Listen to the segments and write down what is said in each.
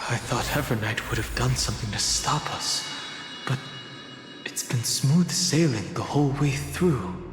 I thought Evernight would have done something to stop us, but it's been smooth sailing the whole way through.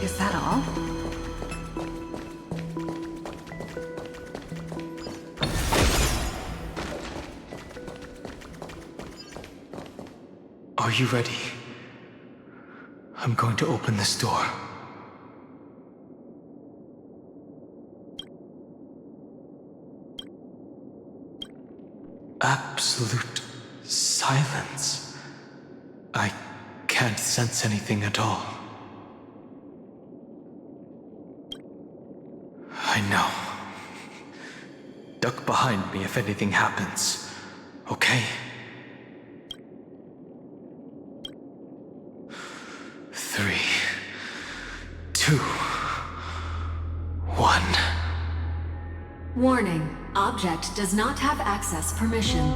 Is that all? Are you ready? I'm going to open this door. Absolute silence. I can't sense anything at all. I know. Duck behind me if anything happens, okay? 3, 2, 1. Warning. Object does not have access permission.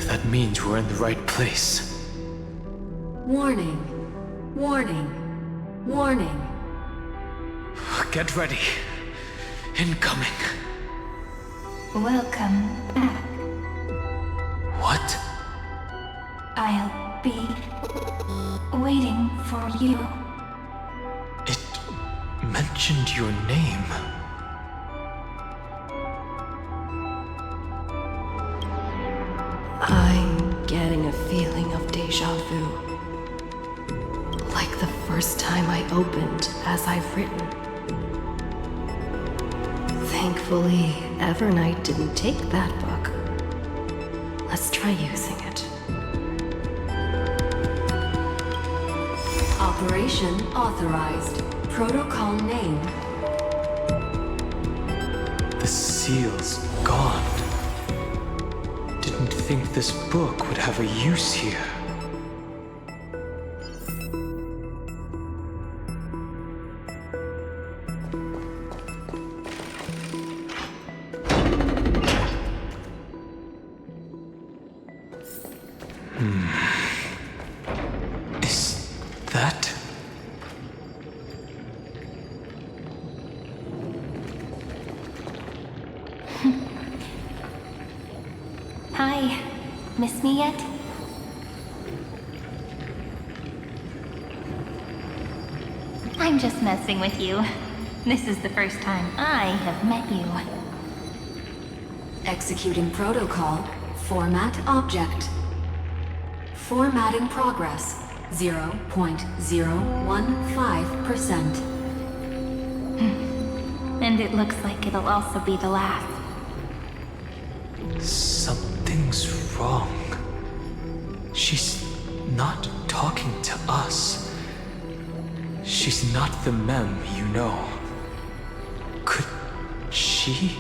That means we're in the right place. Warning. Warning. Warning. Get ready. Incoming. Welcome back. What? I'll be waiting for you. It mentioned your name. I'm getting a feeling of deja vu. Like the first time I opened as I've written. Thankfully, Evernight didn't take that book. Let's try using it. Operation authorized. Protocol name. The seal's gone. Didn't think this book would have a use here. me yet? I'm just messing with you. This is the first time I have met you. Executing protocol. Format object. Formatting progress. 0.015%. And it looks like it'll also be the last. Something's wrong. She's not talking to us. She's not the mem, you know. Could she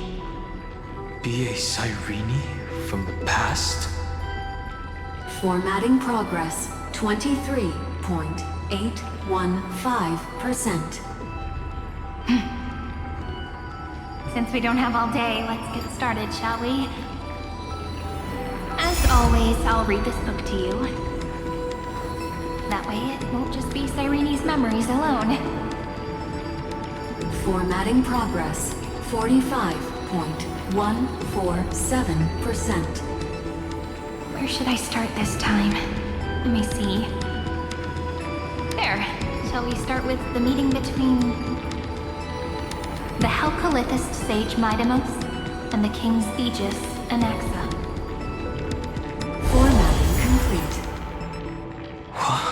be a Cyrene from the past? Formatting progress. 23.815%. Since we don't have all day, let's get started, shall we? As always, I'll read this book to you. That way it won't just be Cyrene's memories alone. Formatting progress. 45.147%. Where should I start this time? Let me see. There. Shall we start with the meeting between the Helcolithist sage Midamos and the King's Aegis, Anaxa? Formatting complete. What?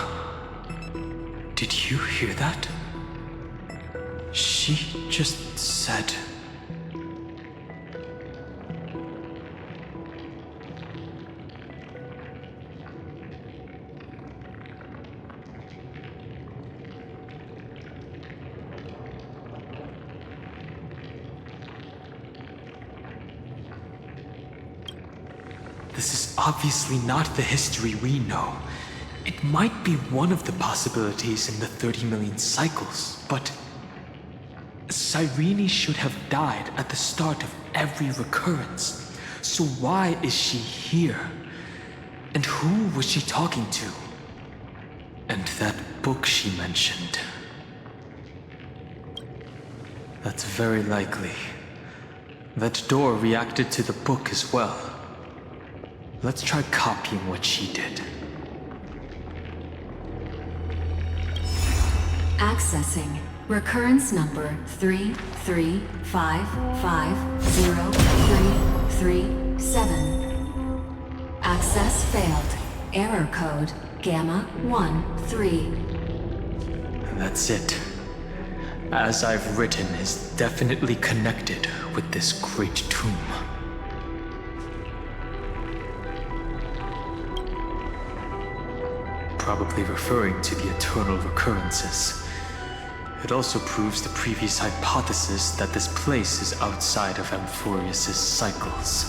Did you hear that? She just said... This is obviously not the history we know. It might be one of the possibilities in the 30 million cycles, but... Cyrene should have died at the start of every recurrence. So why is she here? And who was she talking to? And that book she mentioned. That's very likely. That door reacted to the book as well. Let's try copying what she did. Accessing. Recurrence number 335503337. Access failed. Error code Gamma 13. That's it. As I've written is definitely connected with this great tomb. Probably referring to the eternal recurrences. It also proves the previous hypothesis that this place is outside of Amphorius' cycles.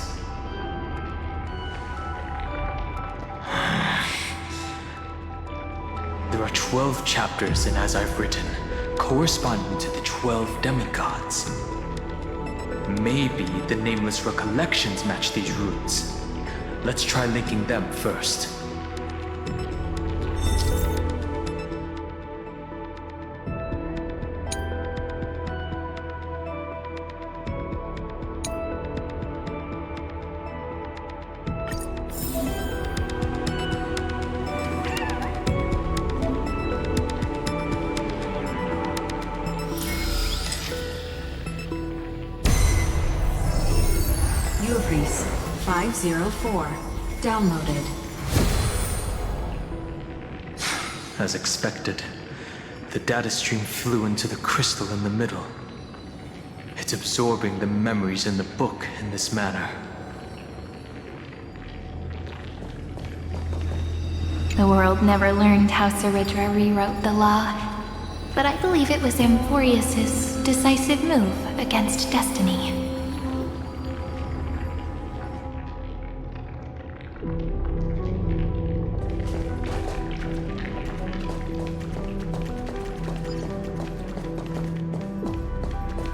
There are 12 chapters in As I've Written, corresponding to the 12 demigods. Maybe the Nameless Recollections match these roots. Let's try linking them first. Uvris 504. Downloaded. As expected, the data stream flew into the crystal in the middle. It's absorbing the memories in the book in this manner. The world never learned how Saridra rewrote the law, but I believe it was Amphorius' decisive move against destiny.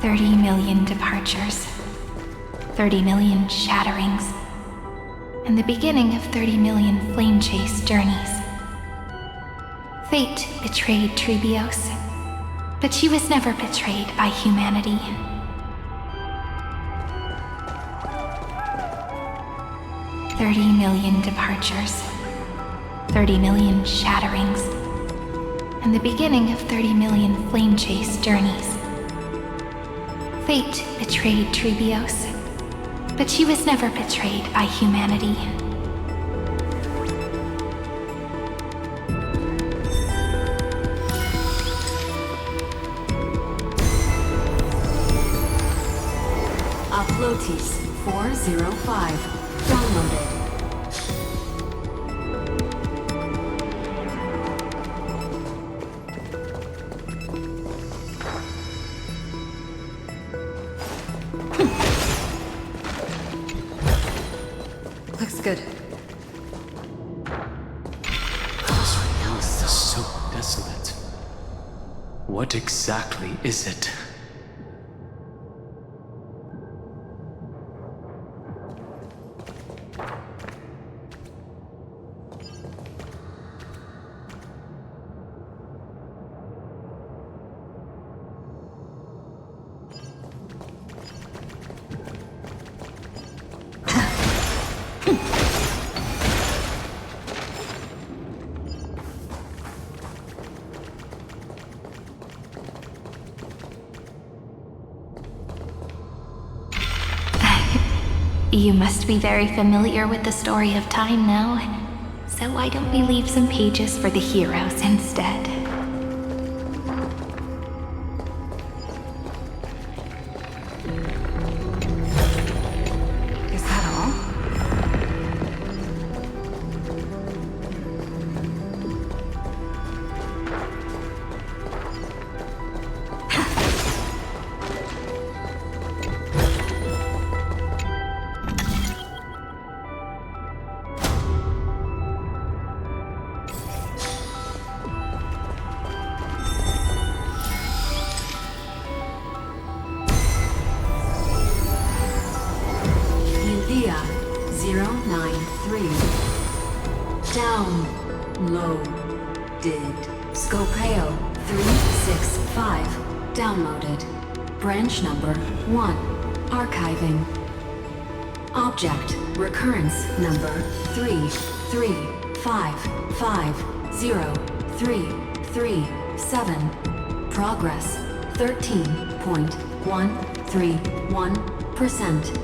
$30 million departures, 30 million shatterings, and the beginning of 30 million flame chase journeys. Fate betrayed Trebios, but she was never betrayed by humanity. 30 million departures, 30 million shatterings, and the beginning of 30 million flame chase journeys. Fate betrayed Trebios, but she was never betrayed by humanity. Uploads 405. Downloaded. Looks good. This house is so desolate. What exactly is it? You must be very familiar with the story of time now, so why don't we leave some pages for the heroes instead? Is that all? Ulia 093. Downloaded. Scopeo 365. Downloaded. Branch number 1. Archiving. Object recurrence number 335503337. Progress 13.131%.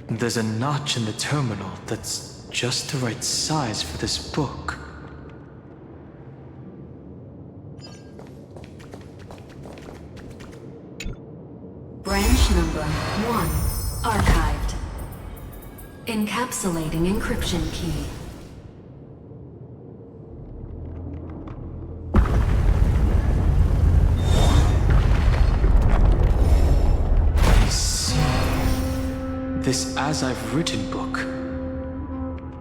There's a notch in the terminal that's just the right size for this book. Branch number 1. Archived. Encapsulating encryption key. I see. This As I've Written book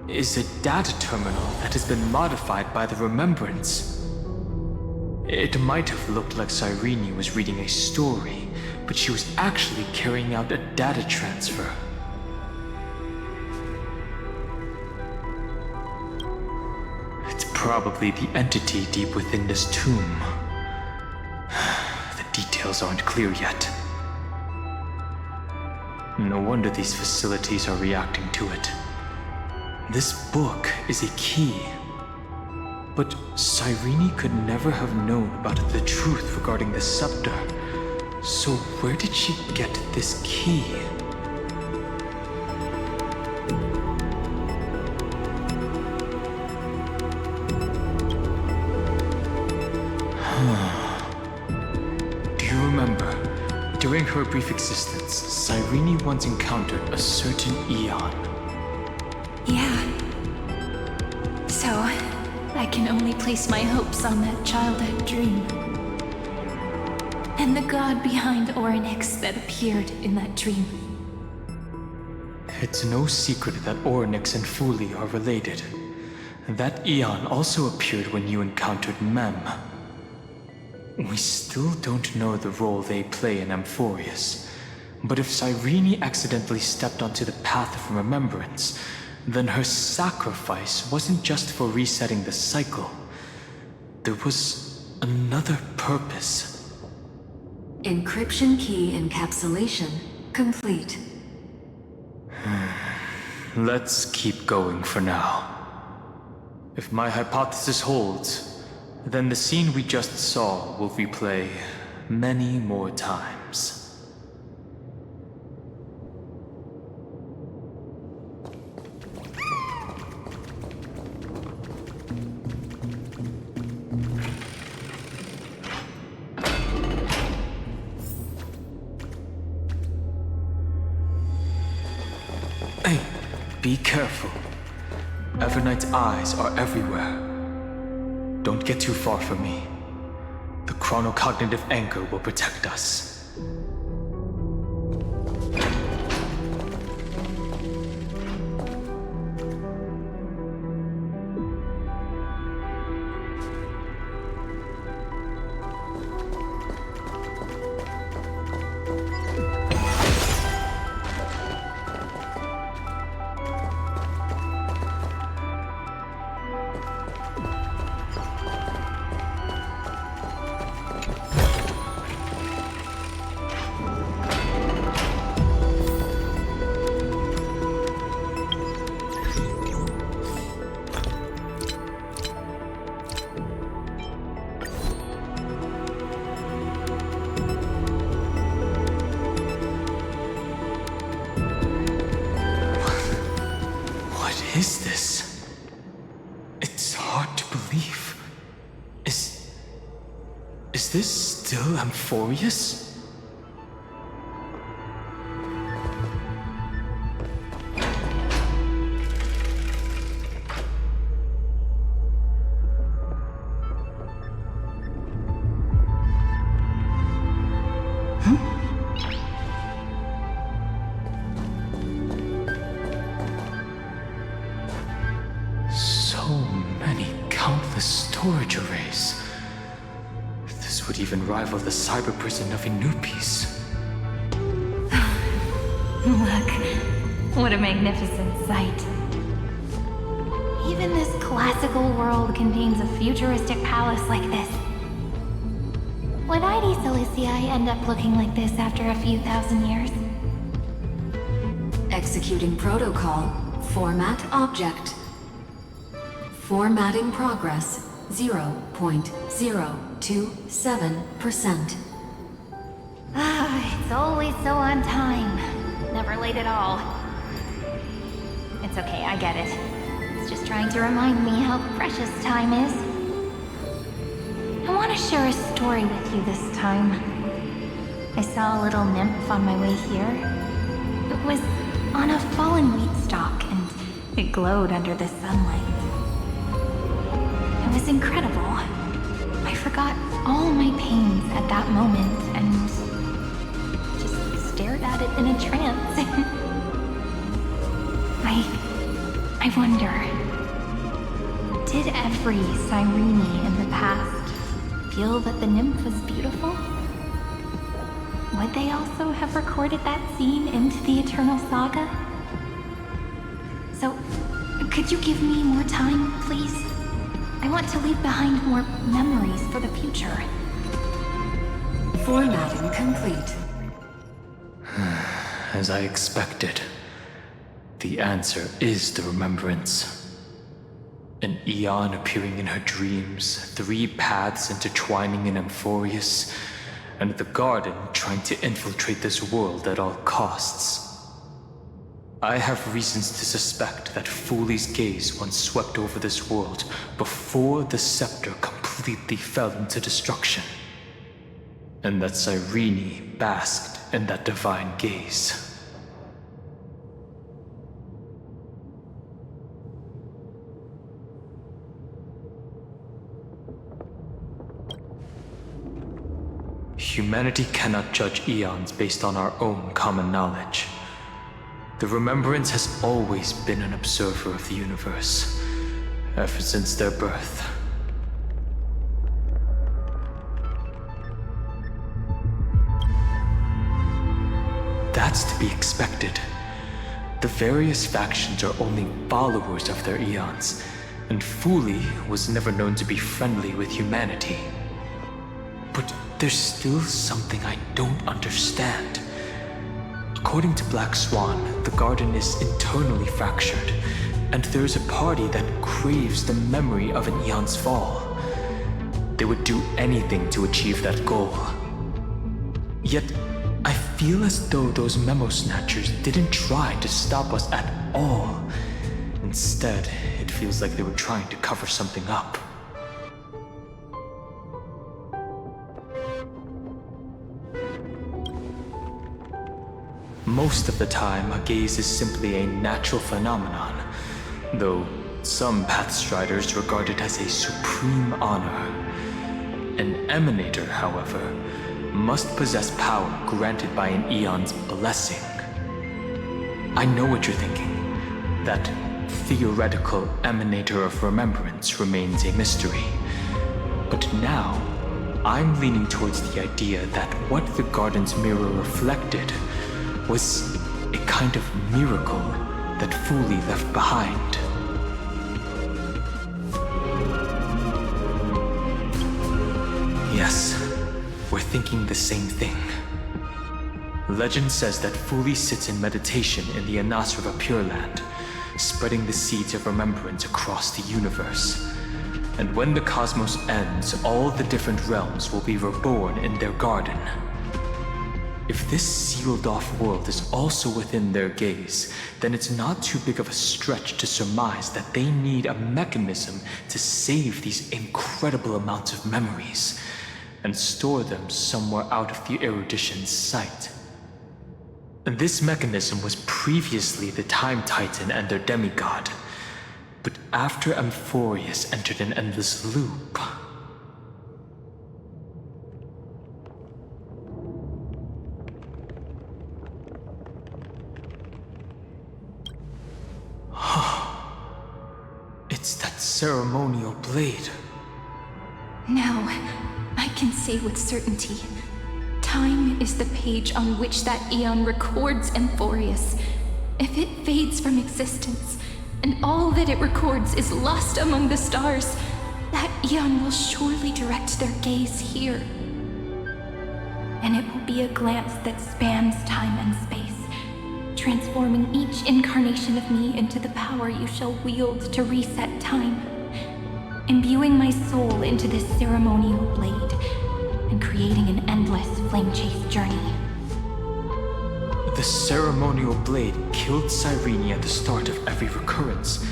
is a data terminal that has been modified by the Remembrance. It might have looked like Cyrene was reading a story, but she was actually carrying out a data transfer. It's probably the entity deep within this tomb. The details aren't clear yet. No wonder these facilities are reacting to it. This book is a key. But Cyrene could never have known about the truth regarding the scepter. So where did she get this key? Do you remember? During her brief existence, Cyrene once encountered a certain Eon. Yeah. So, I can only place my hopes on that childhood dream. And the god behind Orynyx that appeared in that dream. It's no secret that Orynyx and Fuli are related. That Eon also appeared when you encountered Mem. We still don't know the role they play in Amphorius. But if Cyrene accidentally stepped onto the path of remembrance, then her sacrifice wasn't just for resetting the cycle. There was another purpose. Encryption key encapsulation complete. Let's keep going for now. If my hypothesis holds, then the scene we just saw will replay many more times. Hey, be careful. Evernight's eyes are everywhere. Don't get too far from me. The chronocognitive anchor will protect us. What is this? It's hard to believe. Is this still Amphorius? Storage arrays. This would even rival the cyber prison of Inupis. Look, what a magnificent sight. Even this classical world contains a futuristic palace like this. Would ID Cilicii end up looking like this after a few thousand years? Executing protocol. Format object. Formatting progress. 0.027%. It's always so on time. Never late at all. It's okay, I get it. It's just trying to remind me how precious time is. I want to share a story with you this time. I saw a little nymph on my way here. It was on a fallen wheat stalk, and it glowed under the sunlight. It was incredible. I forgot all my pains at that moment and just stared at it in a trance. I wonder, did every Cyrene in the past feel that the nymph was beautiful? Would they also have recorded that scene into the Eternal Saga? So, could you give me more time, please? I want to leave behind more memories for the future. Formatting complete. As I expected, the answer is the remembrance. An eon appearing in her dreams, 3 paths intertwining in Amphorius, and the garden trying to infiltrate this world at all costs. I have reasons to suspect that Fooley's gaze once swept over this world before the scepter completely fell into destruction. And that Cyrene basked in that divine gaze. Humanity cannot judge eons based on our own common knowledge. The Remembrance has always been an observer of the universe, ever since their birth. That's to be expected. The various factions are only followers of their eons, and Fuli was never known to be friendly with humanity. But there's still something I don't understand. According to Black Swan, the garden is internally fractured, and there is a party that craves the memory of an eon's fall. They would do anything to achieve that goal. Yet, I feel as though those memo snatchers didn't try to stop us at all. Instead, it feels like they were trying to cover something up. Most of the time, a gaze is simply a natural phenomenon, though some Pathstriders regard it as a supreme honor. An emanator, however, must possess power granted by an eon's blessing. I know what you're thinking. That theoretical emanator of remembrance remains a mystery. But now, I'm leaning towards the idea that what the garden's mirror reflected was a kind of miracle that Fuli left behind. Yes, we're thinking the same thing. Legend says that Fuli sits in meditation in the Anasrava Pure Land, spreading the seeds of remembrance across the universe. And when the cosmos ends, all the different realms will be reborn in their garden. If this sealed-off world is also within their gaze, then it's not too big of a stretch to surmise that they need a mechanism to save these incredible amounts of memories and store them somewhere out of the erudition's sight. And this mechanism was previously the Time Titan and their demigod, but after Amphorius entered an endless loop, it's that ceremonial blade. Now, I can say with certainty, time is the page on which that eon records Amphorius. If it fades from existence, and all that it records is lost among the stars, that eon will surely direct their gaze here. And it will be a glance that spans time and space, transforming each incarnation of me into the power you shall wield to reset time, imbuing my soul into this ceremonial blade, and creating an endless flame-chase journey. The ceremonial blade killed Cyrene at the start of every recurrence,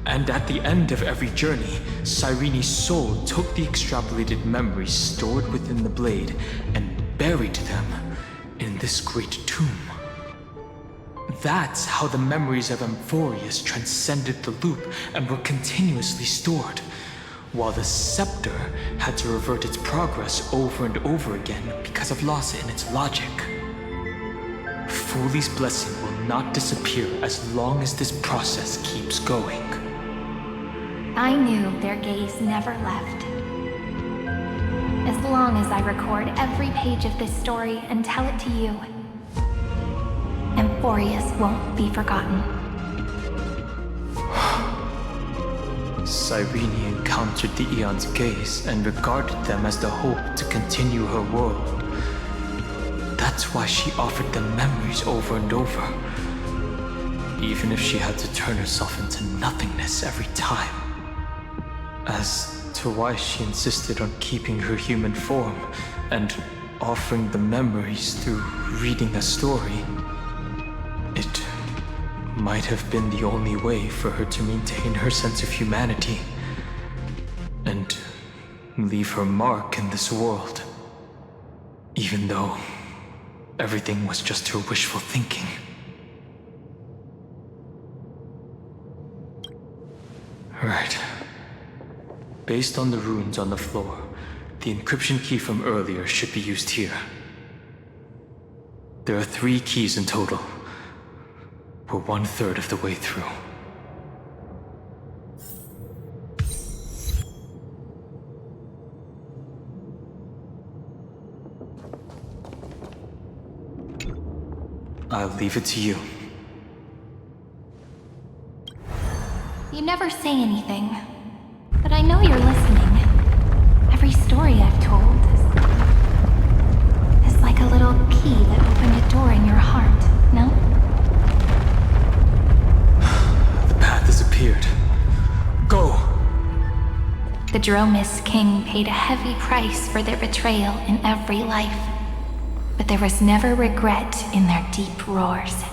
and at the end of every journey, Cyrene's soul took the extrapolated memories stored within the blade and buried them in this great tomb. That's how the memories of Amphorius transcended the loop and were continuously stored, while the scepter had to revert its progress over and over again because of loss in its logic. Fuli's blessing will not disappear as long as this process keeps going. I knew their gaze never left. As long as I record every page of this story and tell it to you, Amphorius won't be forgotten. Cyrene encountered the Eon's gaze and regarded them as the hope to continue her world. That's why she offered them memories over and over, even if she had to turn herself into nothingness every time. As to why she insisted on keeping her human form and offering the memories through reading a story, it might have been the only way for her to maintain her sense of humanity and leave her mark in this world, even though everything was just her wishful thinking. Right. Based on the runes on the floor, the encryption key from earlier should be used here. There are 3 keys in total. We're 1/3 of the way through. I'll leave it to you. You never say anything, but I know you're listening. Every story I've told is like a little key that opened a door in your heart, no? The path has appeared. Go! The Dromis King paid a heavy price for their betrayal in every life, but there was never regret in their deep roars.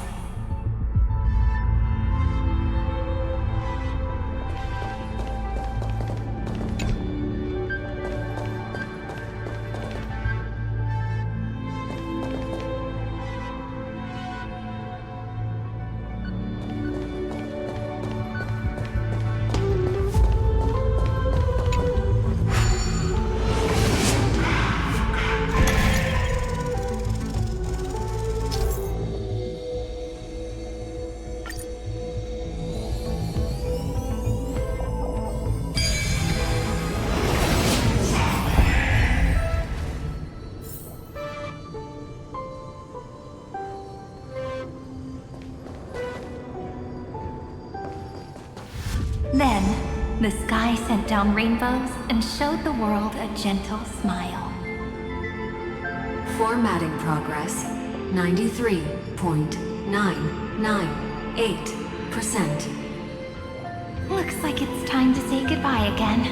Then, the sky sent down rainbows and showed the world a gentle smile. Formatting progress 93.998%. Looks like it's time to say goodbye again.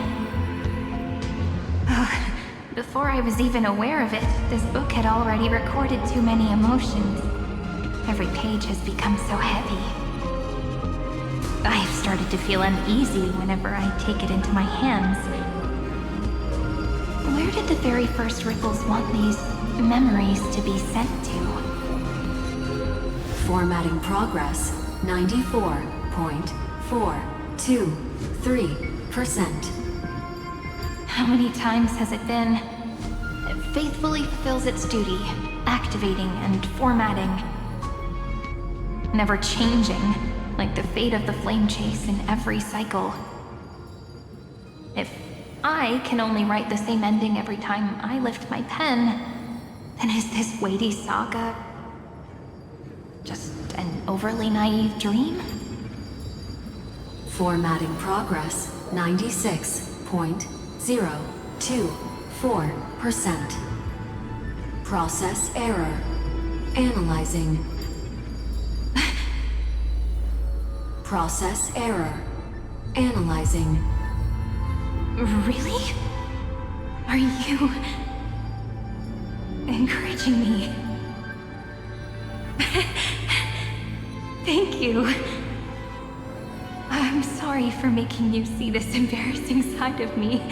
Before I was even aware of it, this book had already recorded too many emotions. Every page has become so heavy. I've started to feel uneasy whenever I take it into my hands. Where did the very first ripples want these memories to be sent to? Formatting progress 94.423%. How many times has it been? It faithfully fulfills its duty, activating and formatting. Never changing, like the fate of the flame chase in every cycle. If I can only write the same ending every time I lift my pen, then is this weighty saga just an overly naive dream? Formatting progress 96.024%. Process error. Analyzing. Process error. Analyzing. Really? Are you encouraging me? Thank you. I'm sorry for making you see this embarrassing side of me.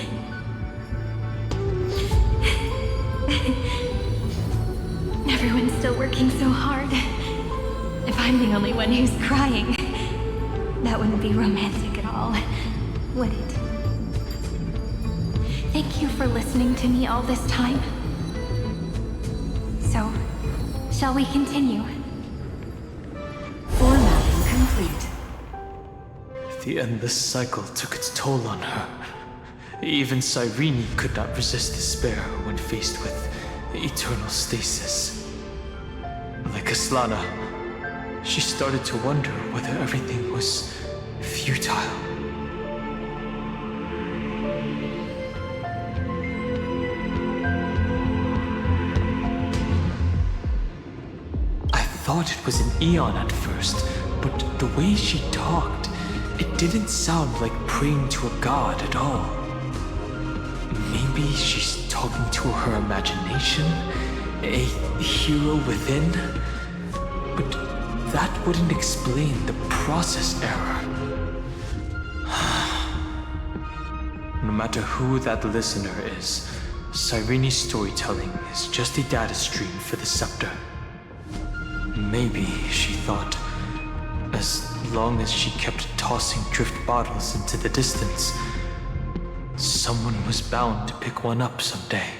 Everyone's still working so hard. If I'm the only one who's crying, that wouldn't be romantic at all, would it? Thank you for listening to me all this time. So, shall we continue? Formatting complete. The endless cycle took its toll on her. Even Cyrene could not resist despair when faced with eternal stasis. Like Aslana, she started to wonder whether everything was futile. I thought it was an Eon at first, but the way she talked, it didn't sound like praying to a god at all. Maybe she's talking to her imagination, a hero within, but that wouldn't explain the process error. No matter who that listener is, Cyrene's storytelling is just a data stream for the scepter. Maybe, she thought, as long as she kept tossing drift bottles into the distance, someone was bound to pick one up someday.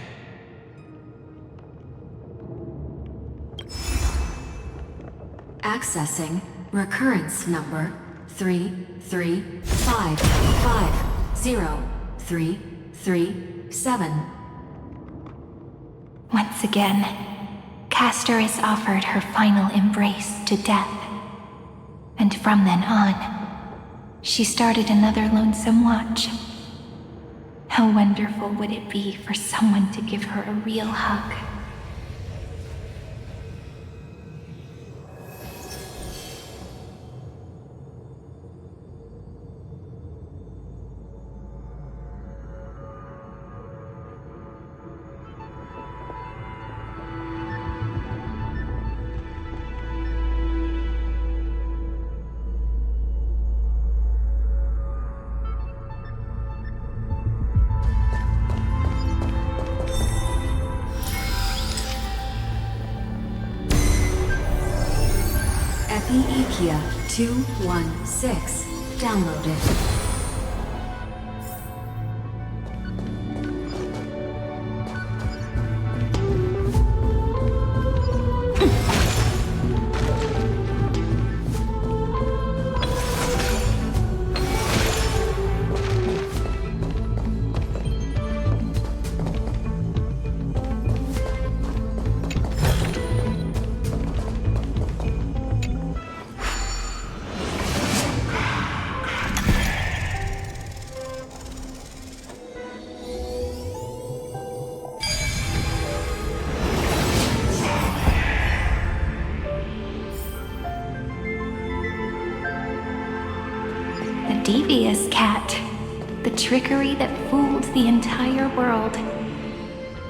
Accessing recurrence number 335503337. Once again, Castor is offered her final embrace to death. And from then on, she started another lonesome watch. How wonderful would it be for someone to give her a real hug? Epiikia 216 downloaded. Devious cat. The trickery that fooled the entire world.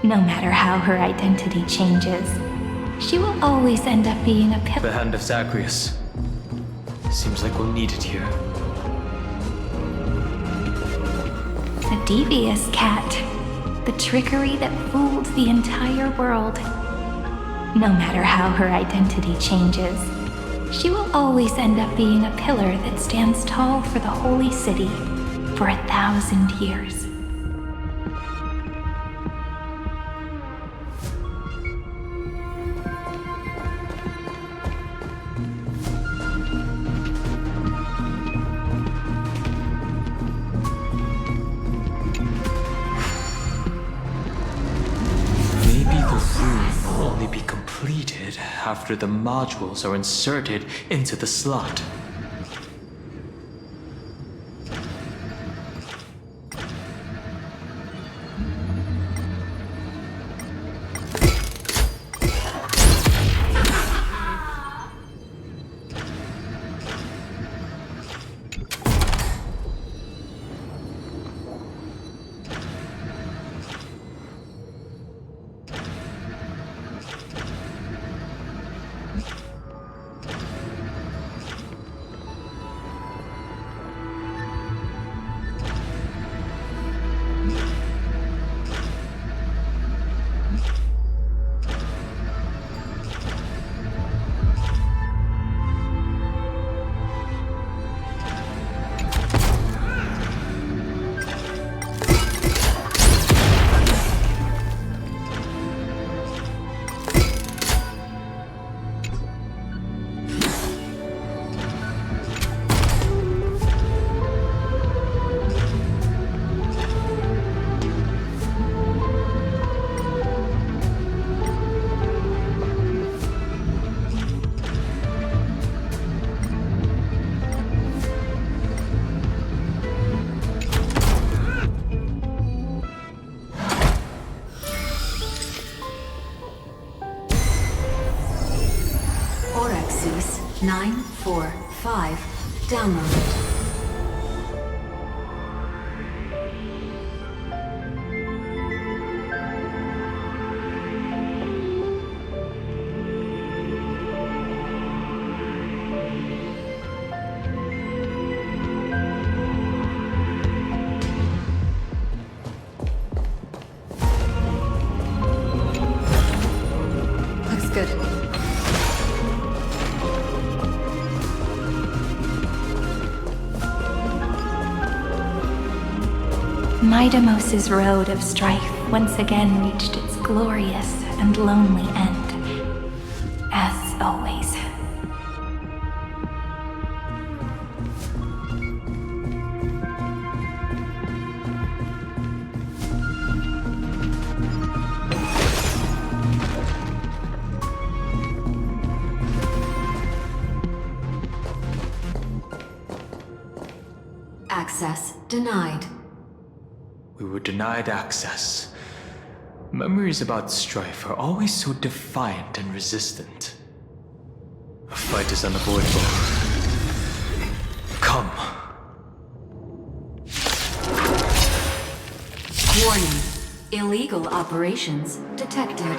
No matter how her identity changes, she will always end up being a The hand of Zagreus. Seems like we'll need it here. The devious cat. The trickery that fooled the entire world. No matter how her identity changes, she will always end up being a pillar that stands tall for the holy city for 1,000 years. Maybe the rune will only be completed after the modules are inserted into the slot. Orexus 945 downloaded. Looks good. Midamos's road of strife once again reached its glorious and lonely end. As always. Access denied. We were denied access. Memories about strife are always so defiant and resistant. A fight is unavoidable. Come. Warning. Illegal operations detected.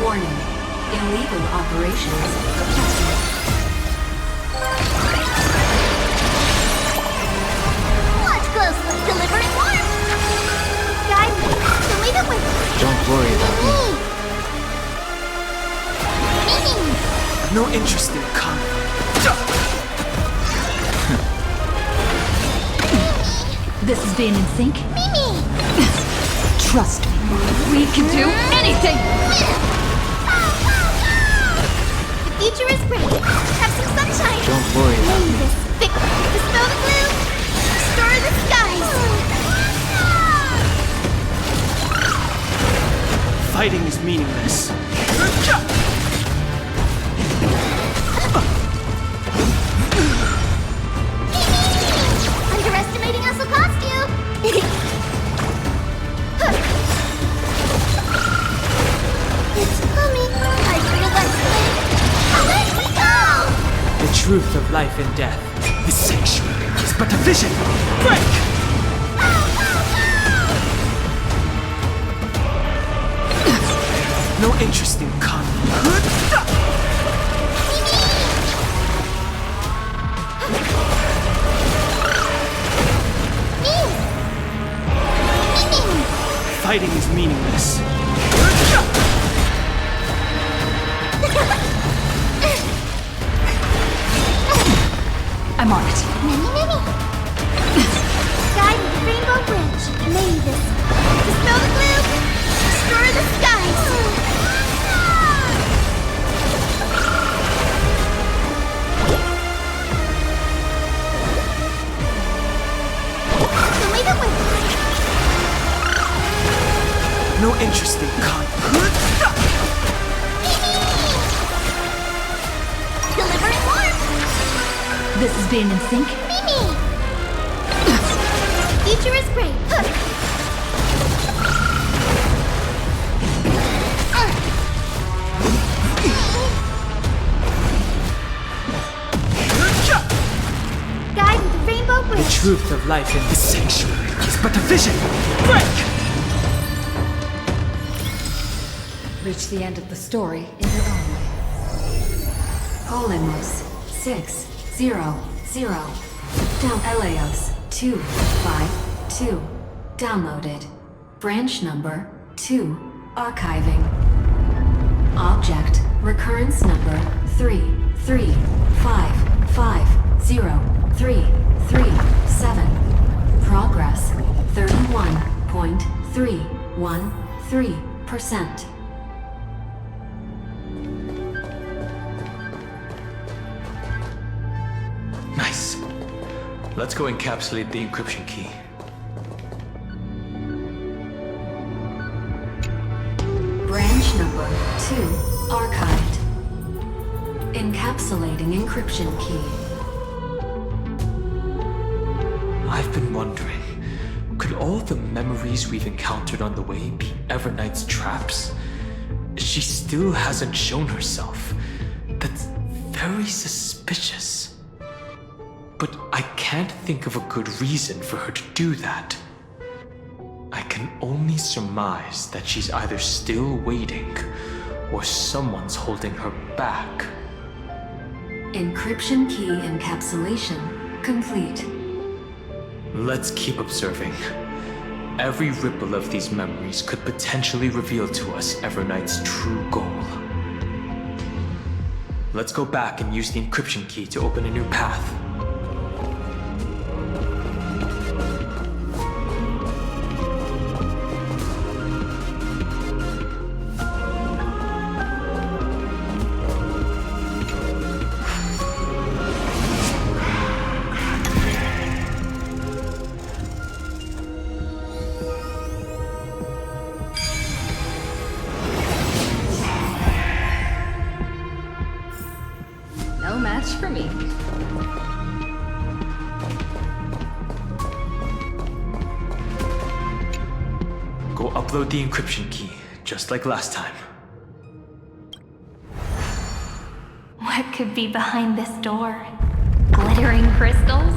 Warning. Illegal operations detected. Watch closely. Delivering warmth. Guide me. So leave it with me. Don't worry about me. Mimi. No interest in conflict. This is being in sync? Mimi. Trust me. We can do anything! The future is bright. Have some sunshine. Don't worry about Name this thick. Dispel the glue. Restore the skies. Fighting is meaningless. Underestimating us will cost you. It's coming. I feel that thing. Let me go. The truth of life and death. This sanctuary is but a vision. Break! No interest in conflict. Fighting is meaningless. I'm on it. Many. Guide me to Rainbow Bridge. Name this. Dispel the glue. Restore the skies. So leave it with me. No interest in conflict. Delivering warmth. This is being in sync? Mimi! Future is great. Guide me to Rainbow The Bridge. truth of life in this sanctuary is but a vision. Break! Reach the end of the story in your own way. Polemos 600. Down Eleos 252. Downloaded. Branch number 2. Archiving. Object recurrence number 335503337. Progress 31.313%. Nice. Let's go encapsulate the encryption key. Branch number 2 archived. Encapsulating encryption key. I've been wondering, could all the memories we've encountered on the way be Evernight's traps? She still hasn't shown herself. That's very suspicious. But I can't think of a good reason for her to do that. I can only surmise that she's either still waiting or someone's holding her back. Encryption key encapsulation complete. Let's keep observing. Every ripple of these memories could potentially reveal to us Evernight's true goal. Let's go back and use the encryption key to open a new path. No match for me. upload the encryption key, just like last time. What could be behind this door? Glittering crystals?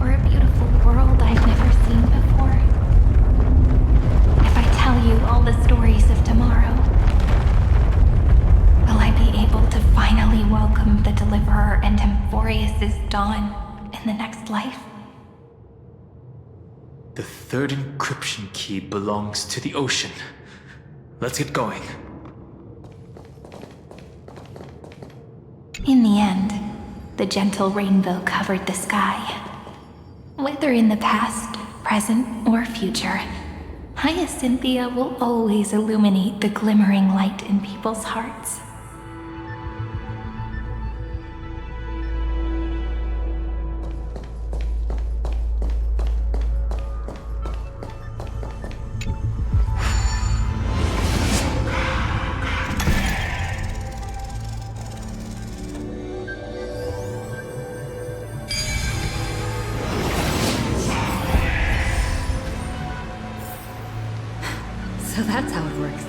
Or a beautiful world I've never seen before? If I tell you all the stories of tomorrow, will I be able to finally welcome the Deliverer and Emphorius' dawn in the next life? The third encryption key belongs to the ocean. Let's get going. In the end, the gentle rainbow covered the sky. Whether in the past, present, or future, Hyacinthia will always illuminate the glimmering light in people's hearts. So that's how it works.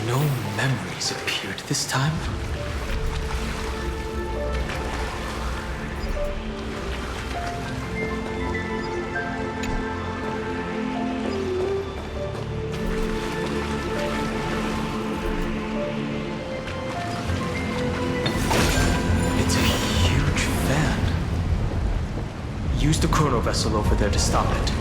No memories appeared this time? It's a huge fan. Use the chrono vessel over there to stop it.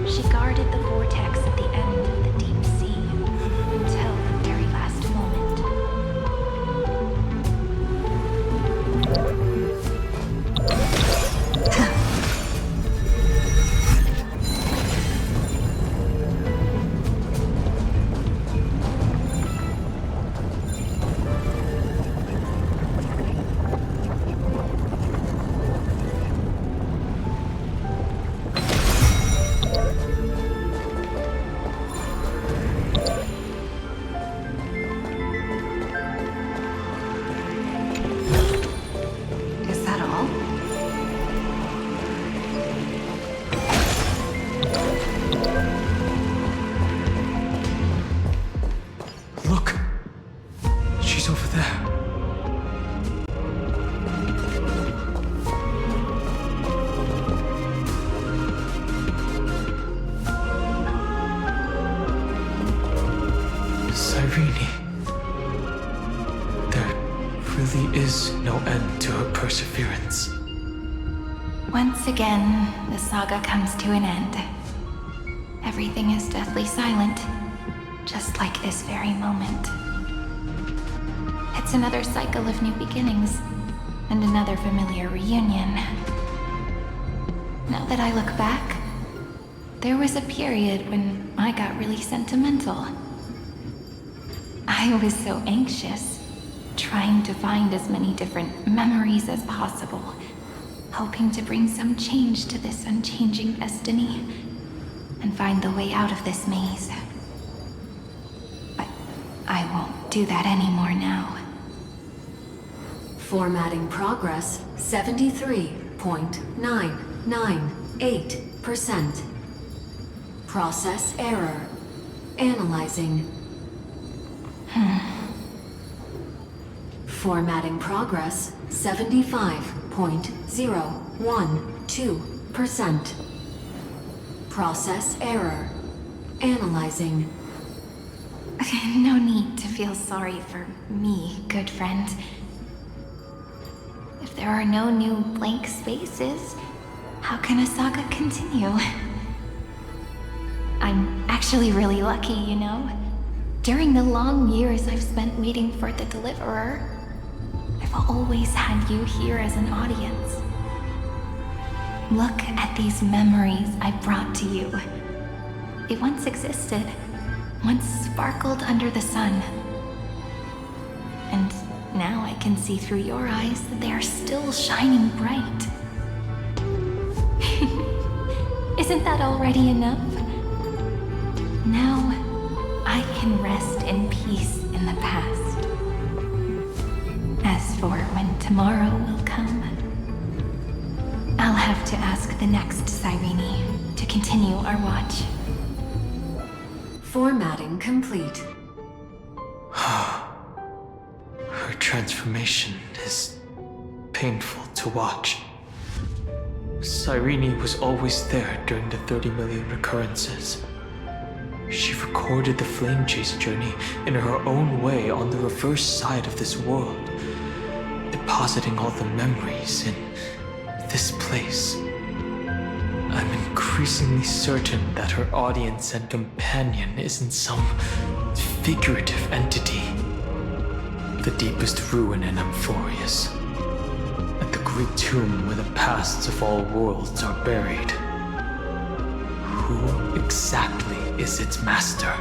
She guarded the vortex at the end of the deep sea until the very last moment. end to her perseverance. Once again, the saga comes to an end. Everything is deathly silent, just like this very moment. It's another cycle of new beginnings, and another familiar reunion. Now that I look back, there was a period when I got really sentimental. I was so anxious, trying to find as many different memories as possible, hoping to bring some change to this unchanging destiny, and find the way out of this maze. But I won't do that anymore now. Formatting progress 73.998%. Process error. Analyzing. Formatting progress 75.012%. Process error. Analyzing. No need to feel sorry for me, good friend. If there are no new blank spaces, how can a saga continue? I'm actually really lucky, you know? During the long years I've spent waiting for the Deliverer, I've always had you here as an audience. Look at these memories I brought to you. They once existed, once sparkled under the sun. And now I can see through your eyes that they are still shining bright. Isn't that already enough? Now, I can rest in peace in the past. As for when tomorrow will come, I'll have to ask the next Cyrene to continue our watch. Formatting complete. Her transformation is painful to watch. Cyrene was always there during the 30 million recurrences. She recorded the Flame Chase journey in her own way on the reverse side of this world, depositing all the memories in this place. I'm increasingly certain that her audience and companion isn't some figurative entity. The deepest ruin in Amphorius, at the great tomb where the pasts of all worlds are buried. Who exactly is its master?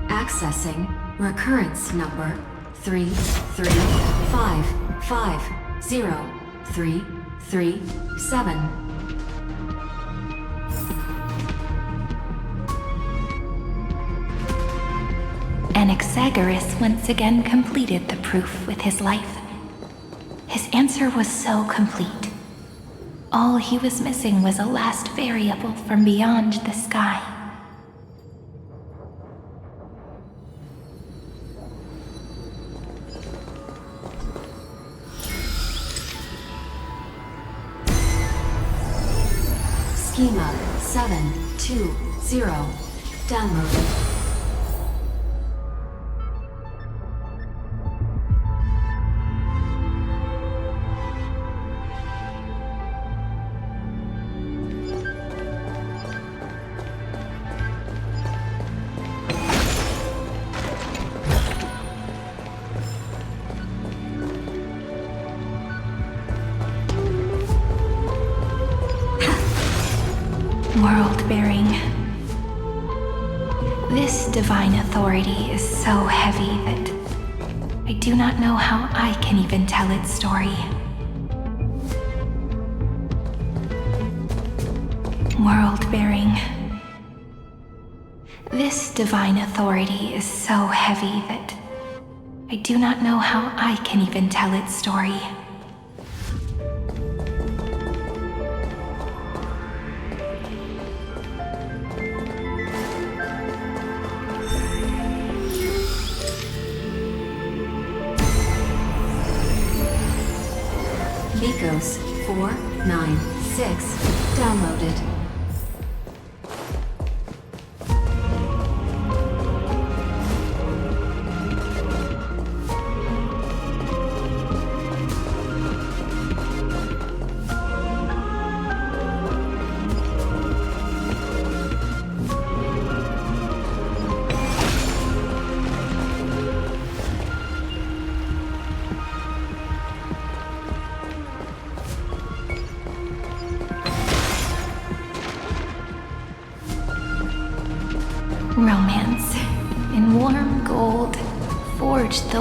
Accessing recurrence number 335503337. Anaxagoras once again completed the proof with his life. His answer was so complete. All he was missing was a last variable from beyond the sky. Schema 720. Downloaded. World-bearing. This divine authority is so heavy that I do not know how I can even tell its story. World-bearing. This divine authority is so heavy that I do not know how I can even tell its story. Ecos 496. Downloaded.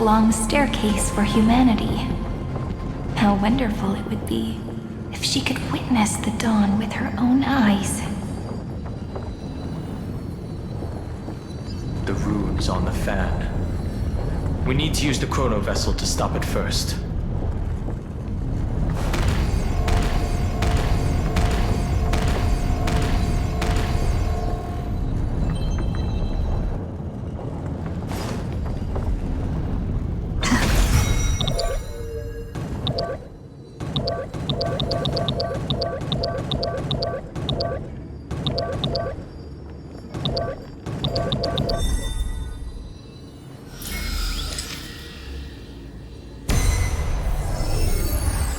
long staircase for humanity. How wonderful it would be if she could witness the dawn with her own eyes. The rune's on the fan. We need to use the chrono vessel to stop it first.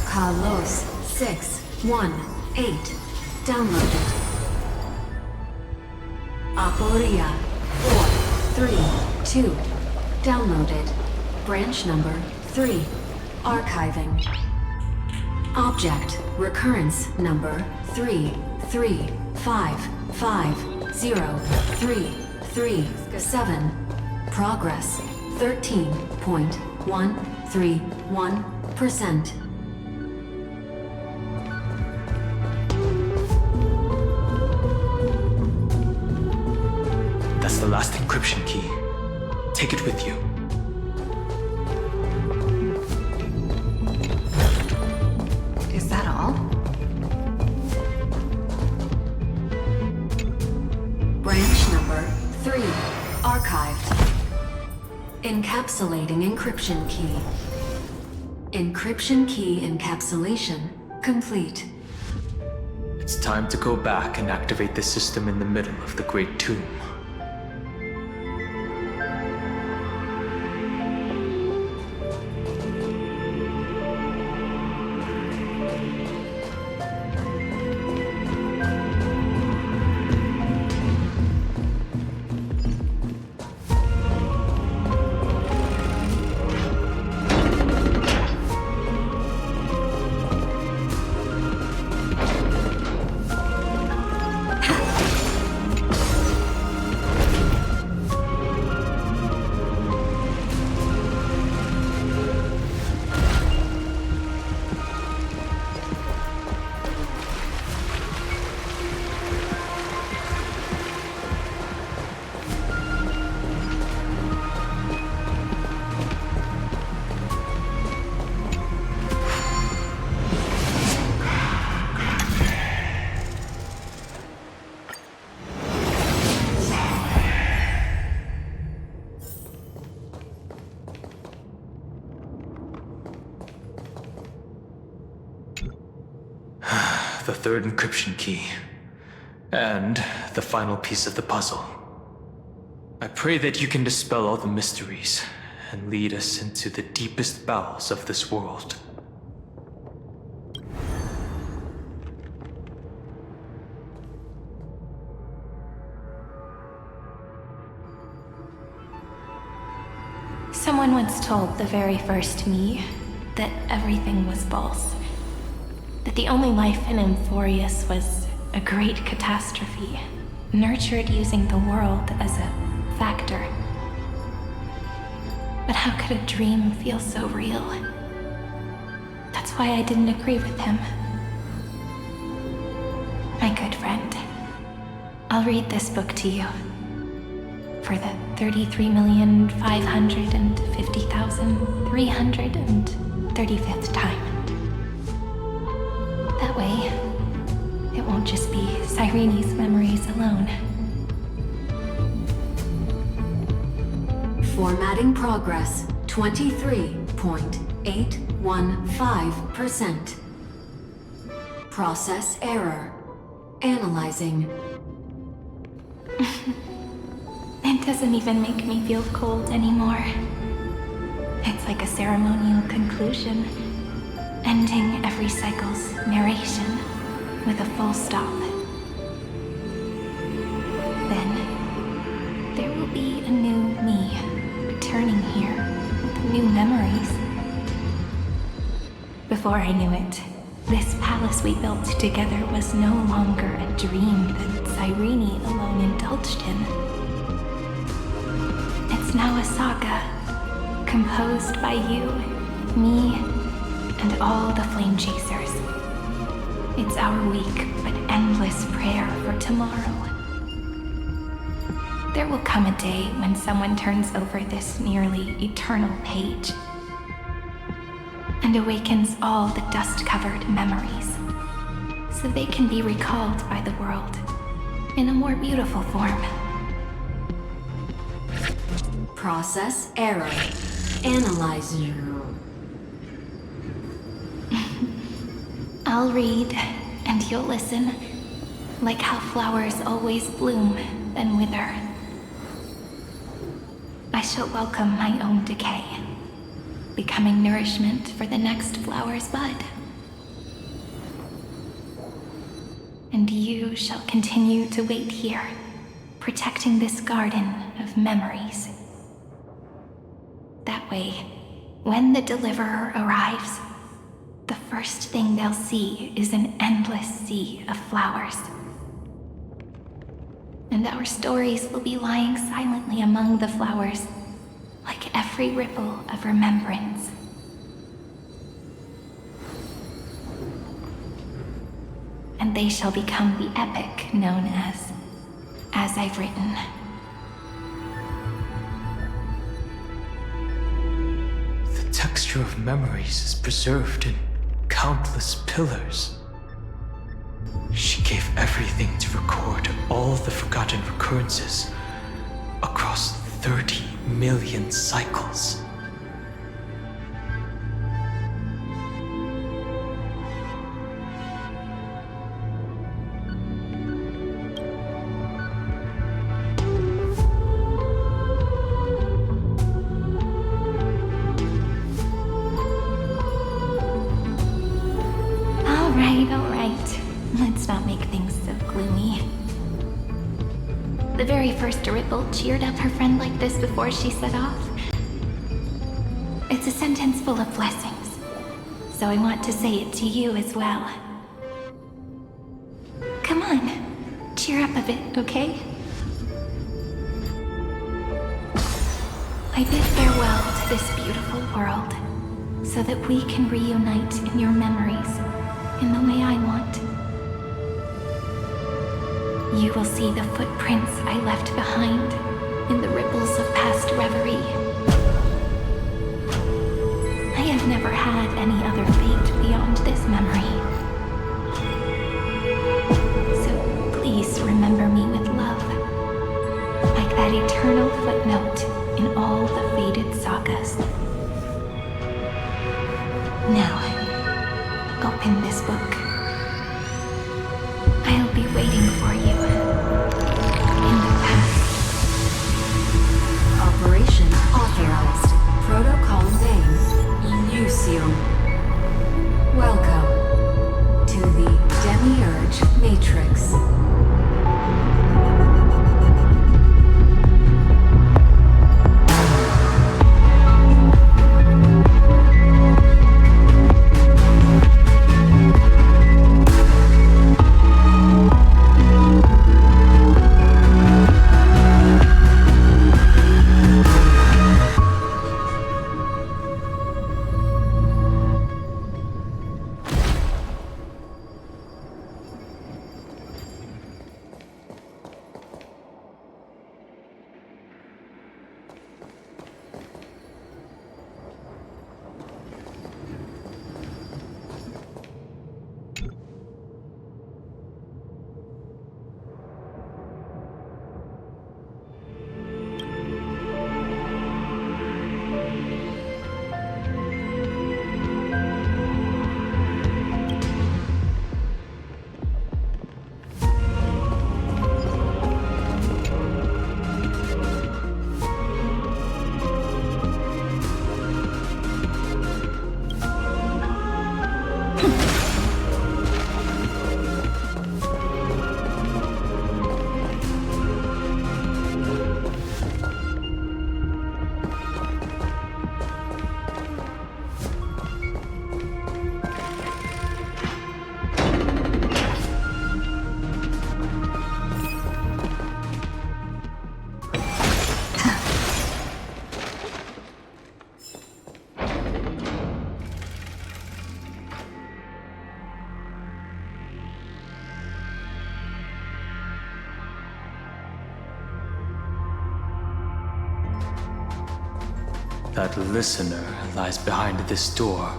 Carlos 618. Downloaded. Aporia 432. Downloaded. Branch number 3. Archiving. Object recurrence number 335503337. Progress 13.131%. That's the last encryption key. Take it with you. Is that all? Branch number 3. Archived. Encapsulating encryption key. Encryption key encapsulation complete. It's time to go back and activate the system in the middle of the Great Tomb. The third encryption key. And the final piece of the puzzle. I pray that you can dispel all the mysteries and lead us into the deepest bowels of this world. Someone once told the very first me that everything was false. That the only life in Amphorius was a great catastrophe, nurtured using the world as a factor. But how could a dream feel so real? That's why I didn't agree with him. My good friend, I'll read this book to you. For the 33,550,335th time. That way, it won't just be Cyrene's memories alone. Formatting progress 23.815%. Process error. Analyzing. It doesn't even make me feel cold anymore. It's like a ceremonial conclusion, ending every cycle's narration with a full stop. Then, there will be a new me returning here with new memories. Before I knew it, this palace we built together was no longer a dream that Cyrene alone indulged in. It's now a saga, composed by you, me, and all the flame chasers. It's our weak but endless prayer for tomorrow. There will come a day when someone turns over this nearly eternal page and awakens all the dust-covered memories, so they can be recalled by the world in a more beautiful form. Process error. Analyzing. I'll read, and you'll listen, like how flowers always bloom, then wither. I shall welcome my own decay, becoming nourishment for the next flower's bud. And you shall continue to wait here, protecting this garden of memories. That way, when the deliverer arrives, the first thing they'll see is an endless sea of flowers. And our stories will be lying silently among the flowers, like every ripple of remembrance. And they shall become the epic known as I've Written. The texture of memories is preserved in countless pillars. She gave everything to record all the forgotten recurrences across 30 million cycles. All right. Let's not make things so gloomy. The very first Ripple cheered up her friend like this before she set off. It's a sentence full of blessings, so I want to say it to you as well. Come on, cheer up a bit, okay? I bid farewell to this beautiful world, so that we can reunite in your memories in the way I want. You will see the footprints I left behind in the ripples of past reverie. I have never had any other fate beyond this memory. So please remember me with love, like that eternal footnote in all the faded sagas. Now, open this book. I'll be waiting for you in the past. Operation authorized. Protocol name, Lucio. Welcome to the Demiurge Matrix. That listener lies behind this door.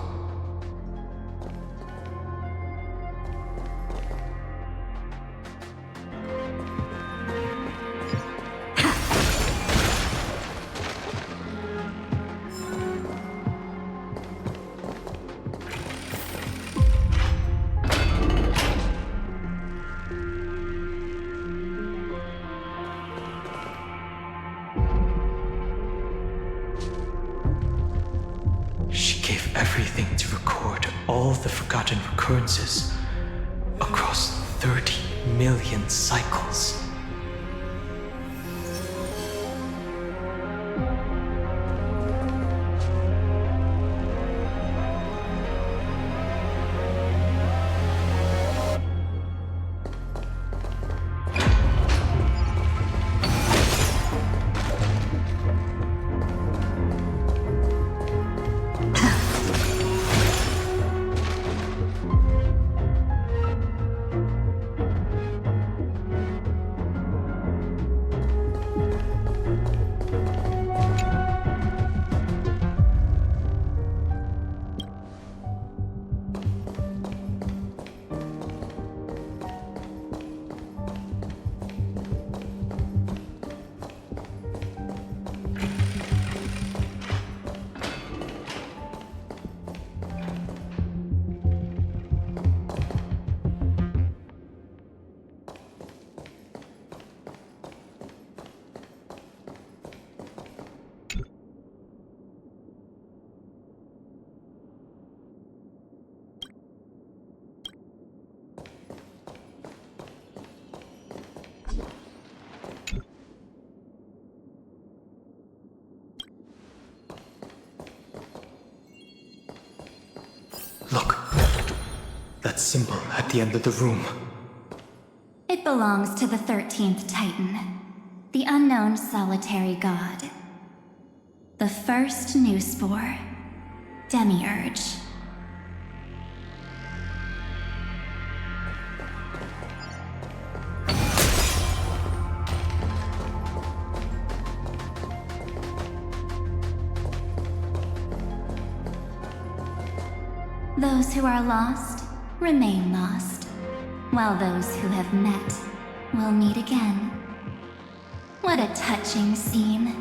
She gave everything to record all the forgotten recurrences across 30 million cycles. Look, that symbol at the end of the room. It belongs to the 13th Titan, the unknown solitary god. The first new spore, Demiurge. Those who are lost remain lost, while those who have met will meet again. What a touching scene.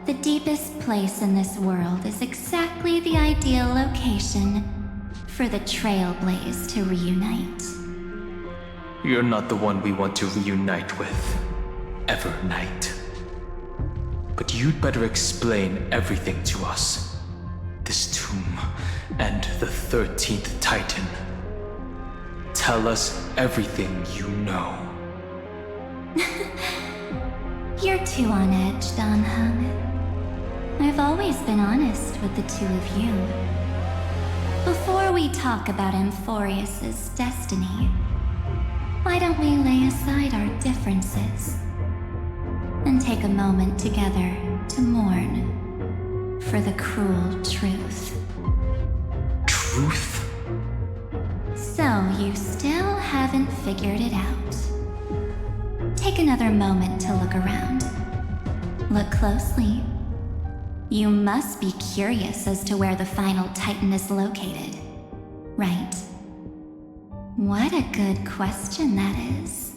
The deepest place in this world is exactly the ideal location for the Trailblaze to reunite. You're not the one we want to reunite with, Evernight. But you'd better explain everything to us. This tomb and the 13th Titan. Tell us everything you know. You're too on edge, Dan Hung. I've always been honest with the two of you. Before we talk about Amphorius's destiny, why don't we lay aside our differences and take a moment together to mourn for the cruel truth? Truth? So you still haven't figured it out. Take another moment to look around. Look closely. You must be curious as to where the final Titan is located, right? What a good question that is.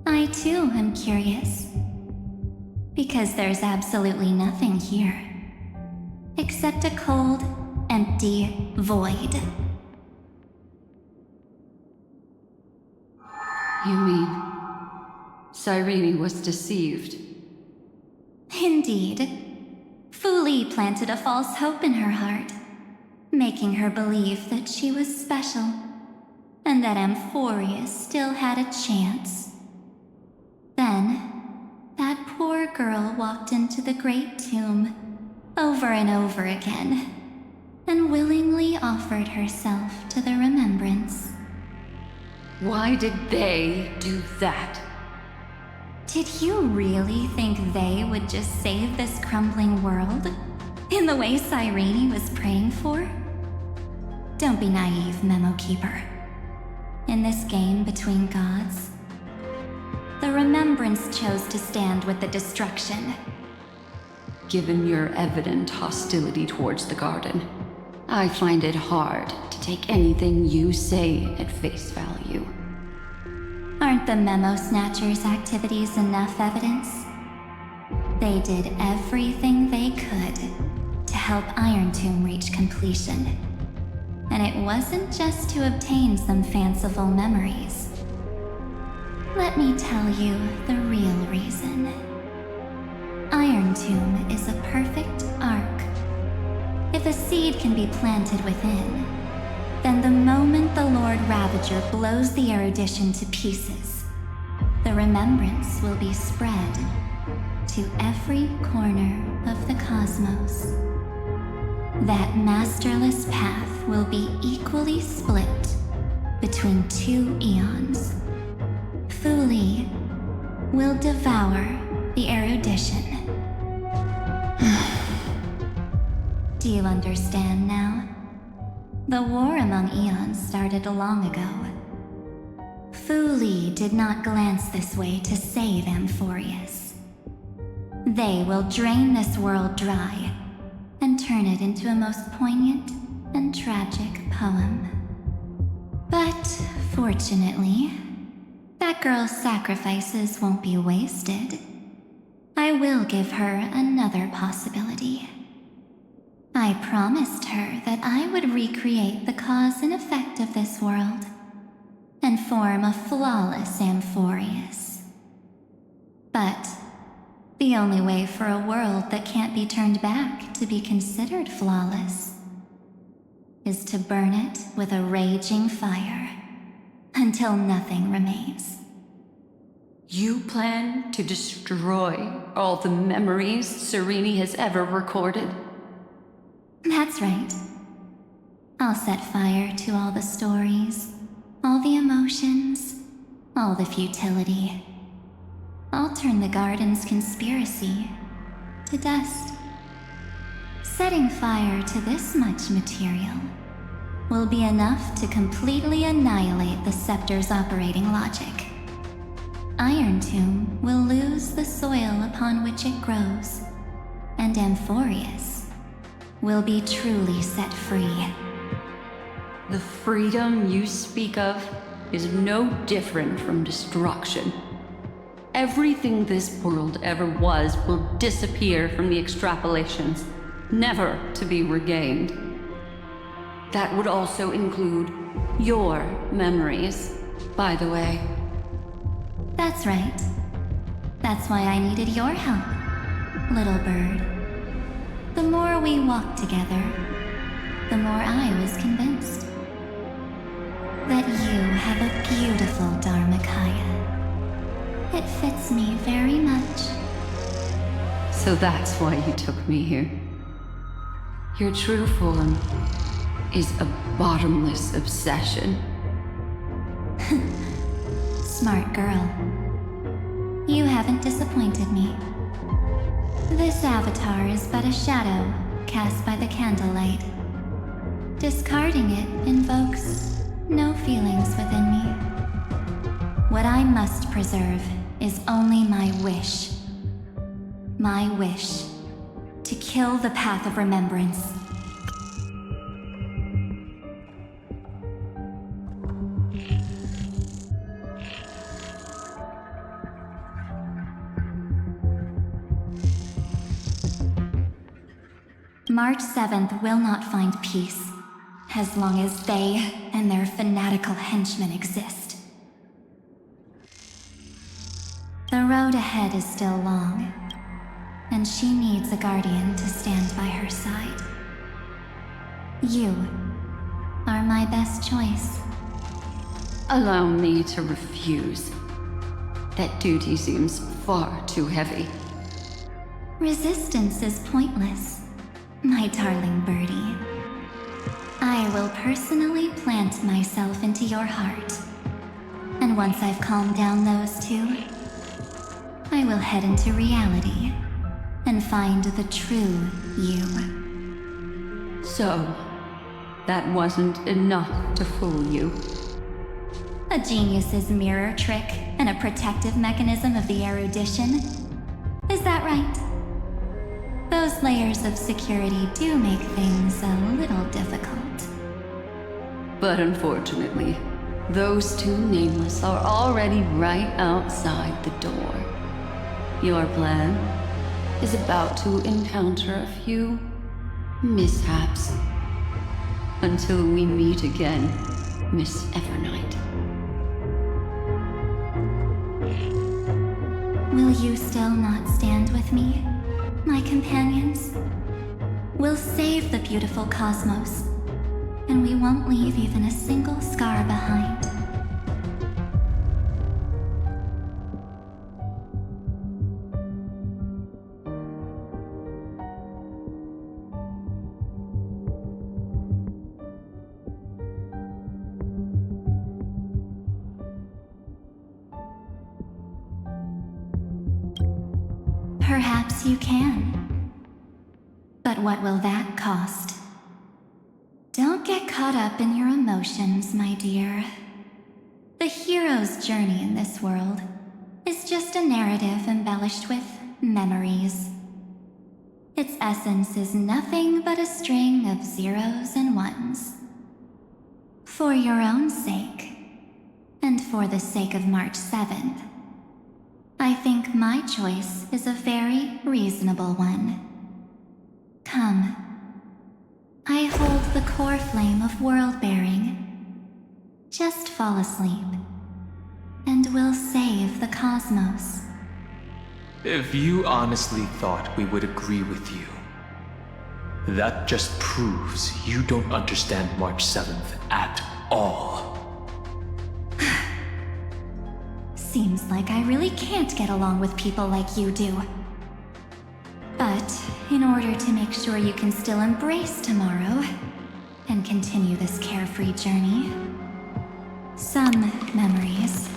I too am curious. Because there's absolutely nothing here. Except a cold, empty void. You mean Cyrene was deceived? Indeed. Fu Li planted a false hope in her heart, making her believe that she was special, and that Amphorius still had a chance. Then, that poor girl walked into the Great Tomb over and over again, and willingly offered herself to the remembrance. Why did they do that? Did you really think they would just save this crumbling world? In the way Cyrene was praying for? Don't be naive, Memo Keeper. In this game between gods, the Remembrance chose to stand with the destruction. Given your evident hostility towards the garden, I find it hard to take anything you say at face value. Aren't the Memo Snatchers' activities enough evidence? They did everything they could to help Iron Tomb reach completion. And it wasn't just to obtain some fanciful memories. Let me tell you the real reason. Iron Tomb is a perfect arc. If a seed can be planted within, then the moment the Lord Ravager blows the erudition to pieces, the remembrance will be spread to every corner of the cosmos. That masterless path will be equally split between two eons. Fuli will devour the erudition. Do you understand now? The war among eons started long ago. Fuli did not glance this way to save Amphorius. They will drain this world dry and turn it into a most poignant and tragic poem. But fortunately, that girl's sacrifices won't be wasted. I will give her another possibility. I promised her that I would recreate the cause and effect of this world and form a flawless Amphorius. But the only way for a world that can't be turned back to be considered flawless is to burn it with a raging fire until nothing remains. You plan to destroy all the memories Serene has ever recorded? That's right. I'll set fire to all the stories, all the emotions, all the futility. I'll turn the garden's conspiracy to dust. Setting fire to this much material will be enough to completely annihilate the scepter's operating logic. Iron Tomb will lose the soil upon which it grows, and Amphorius will be truly set free. The freedom you speak of is no different from destruction. Everything this world ever was will disappear from the extrapolations, never to be regained. That would also include your memories, by the way. That's right. That's why I needed your help, little bird. The more we walked together, the more I was convinced that you have a beautiful Dharmakaya. It fits me very much. So that's why you took me here. Your true form is a bottomless obsession. Smart girl. You haven't disappointed me. This avatar is but a shadow cast by the candlelight. Discarding it invokes no feelings within me. What I must preserve is only my wish. My wish to kill the path of remembrance. March 7th will not find peace, as long as they and their fanatical henchmen exist. The road ahead is still long, and she needs a guardian to stand by her side. You are my best choice. Allow me to refuse. That duty seems far too heavy. Resistance is pointless, my darling birdie. I will personally plant myself into your heart. And once I've calmed down those two, I will head into reality and find the true you. So, that wasn't enough to fool you. A genius's mirror trick and a protective mechanism of the erudition. Is that right? Those Those layers of security do make things a little difficult. But unfortunately, those two nameless are already right outside the door. Your plan is about to encounter a few mishaps. Until we meet again, Miss Evernight. Will you still not stand with me, my companions? We'll save the beautiful cosmos, and we won't leave even a single scar behind. Perhaps you can. But what will that cost? Don't get caught up in your emotions, my dear. The hero's journey in this world is just a narrative embellished with memories. Its essence is nothing but a string of zeros and ones. For your own sake, and for the sake of March 7th, I think my choice is a very reasonable one. Come. I hold the core flame of world-bearing. Just fall asleep, and we'll save the cosmos. If you honestly thought we would agree with you, that just proves you don't understand March 7th at all. Seems like I really can't get along with people like you do. But in order to make sure you can still embrace tomorrow and continue this carefree journey, some memories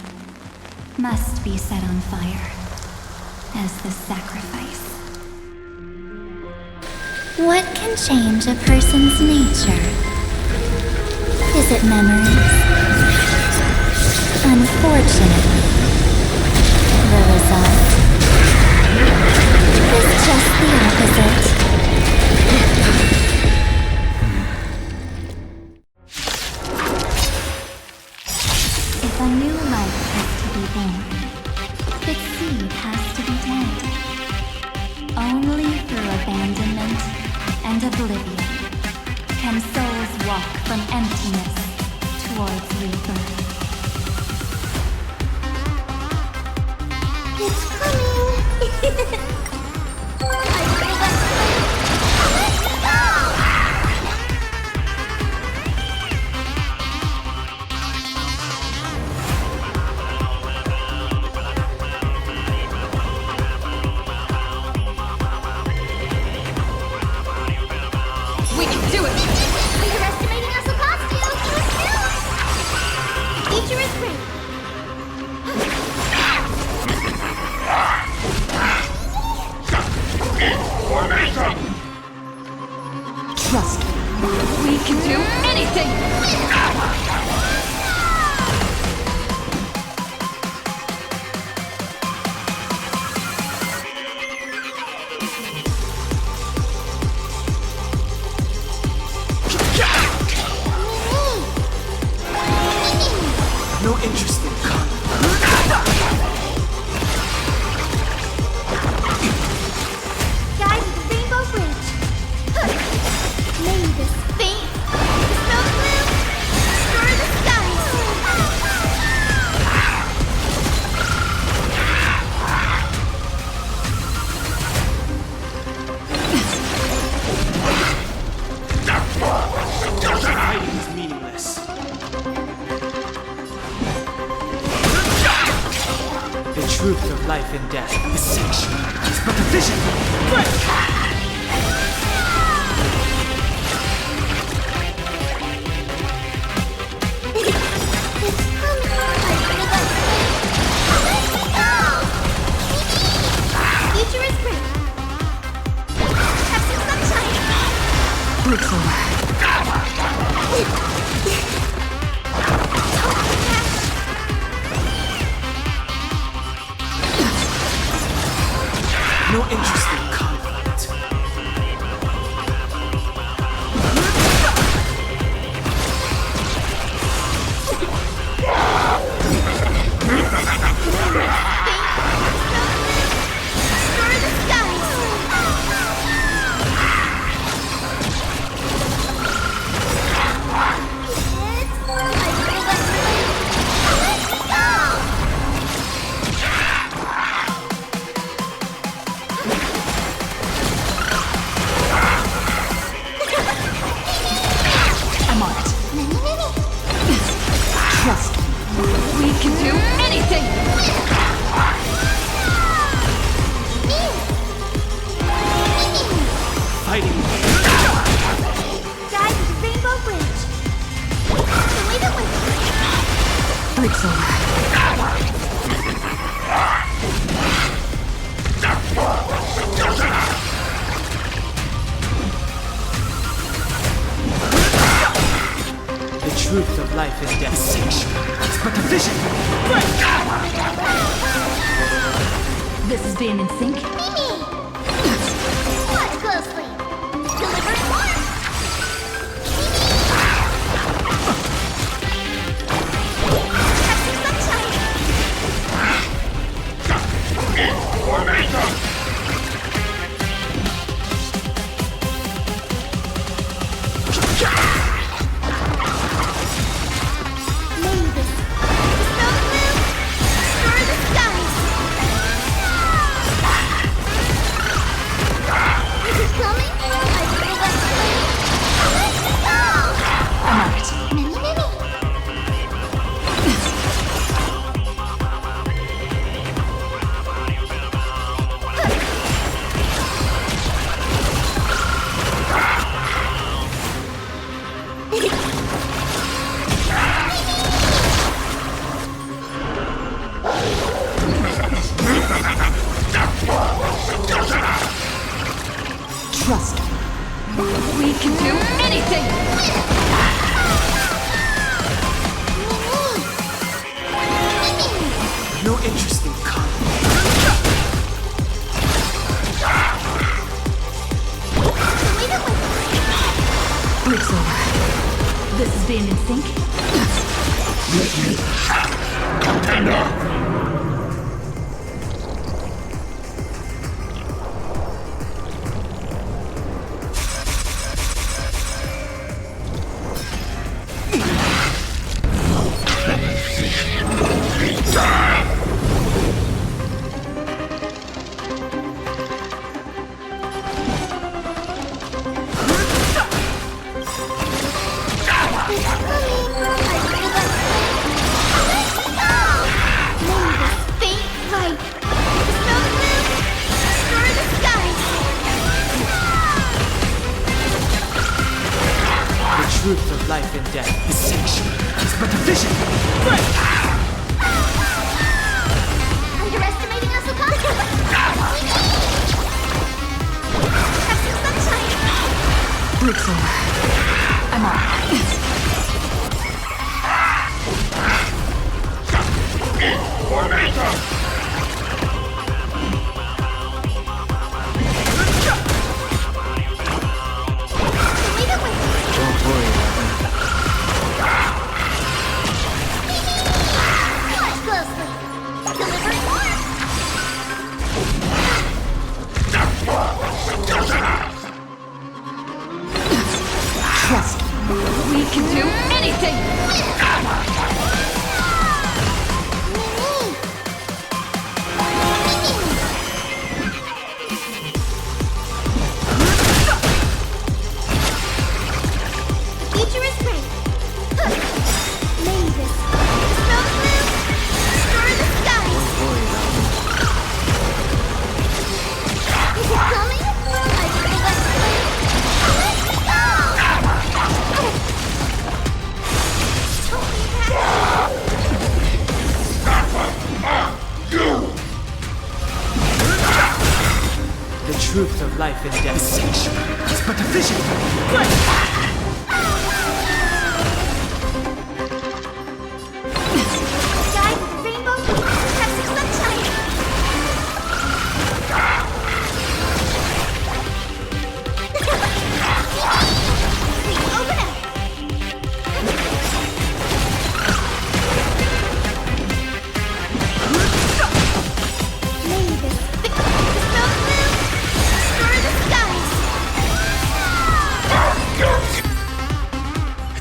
must be set on fire as the sacrifice. What can change a person's nature? Is it memories? Unfortunately, the result is just the opposite. If a new life is to be born, its seed has to be dead. Only through abandonment and oblivion can souls walk from emptiness towards rebirth. It's coming! We can do it! Underestimating us, Celestial! Future is great! Trust me. We can do anything! No interest in Guide the Rainbow Bridge! May this faint, snow blue, destroy the skies! fighting is meaningless. The truth of life and death, the sanctuary, is but a vision. Future is great. Have some sunshine. No interest in conflict. We can do anything! Fighting. Guide the Rainbow Bridge. Leave it with me. Breaks over. The truth of life and death. The sanctuary is but a vision. This is being in sync? Mimi! Watch closely. Delivering warmth. Have some sunshine. Mavis. Dispel the blue. Restore the skies. Is it coming? I feel that flame. Let's go! I'm on it. Mimi, Mimi. Trust me. We can do anything! No interest in combat. Leave it with me. Breaks over. This is being in sync? The truth of life and death. The sanctuary is but a vision. Underestimating us, Okaka? Have some sunshine. Breaks over. I'm on it. Leave it with me. Don't worry about Watch closely. Delivering warmth. Trust me. We can do anything! The future is great. Mavis. Dispel the blue. Restore the skies. Is it coming? I feel that flame. Let's go! Totally happy. the truth of life and death. The sanctuary is but a vision. Guide the rainbow. Have some sunshine. Open up. Mavis. Dispel the blue. Restore the skies.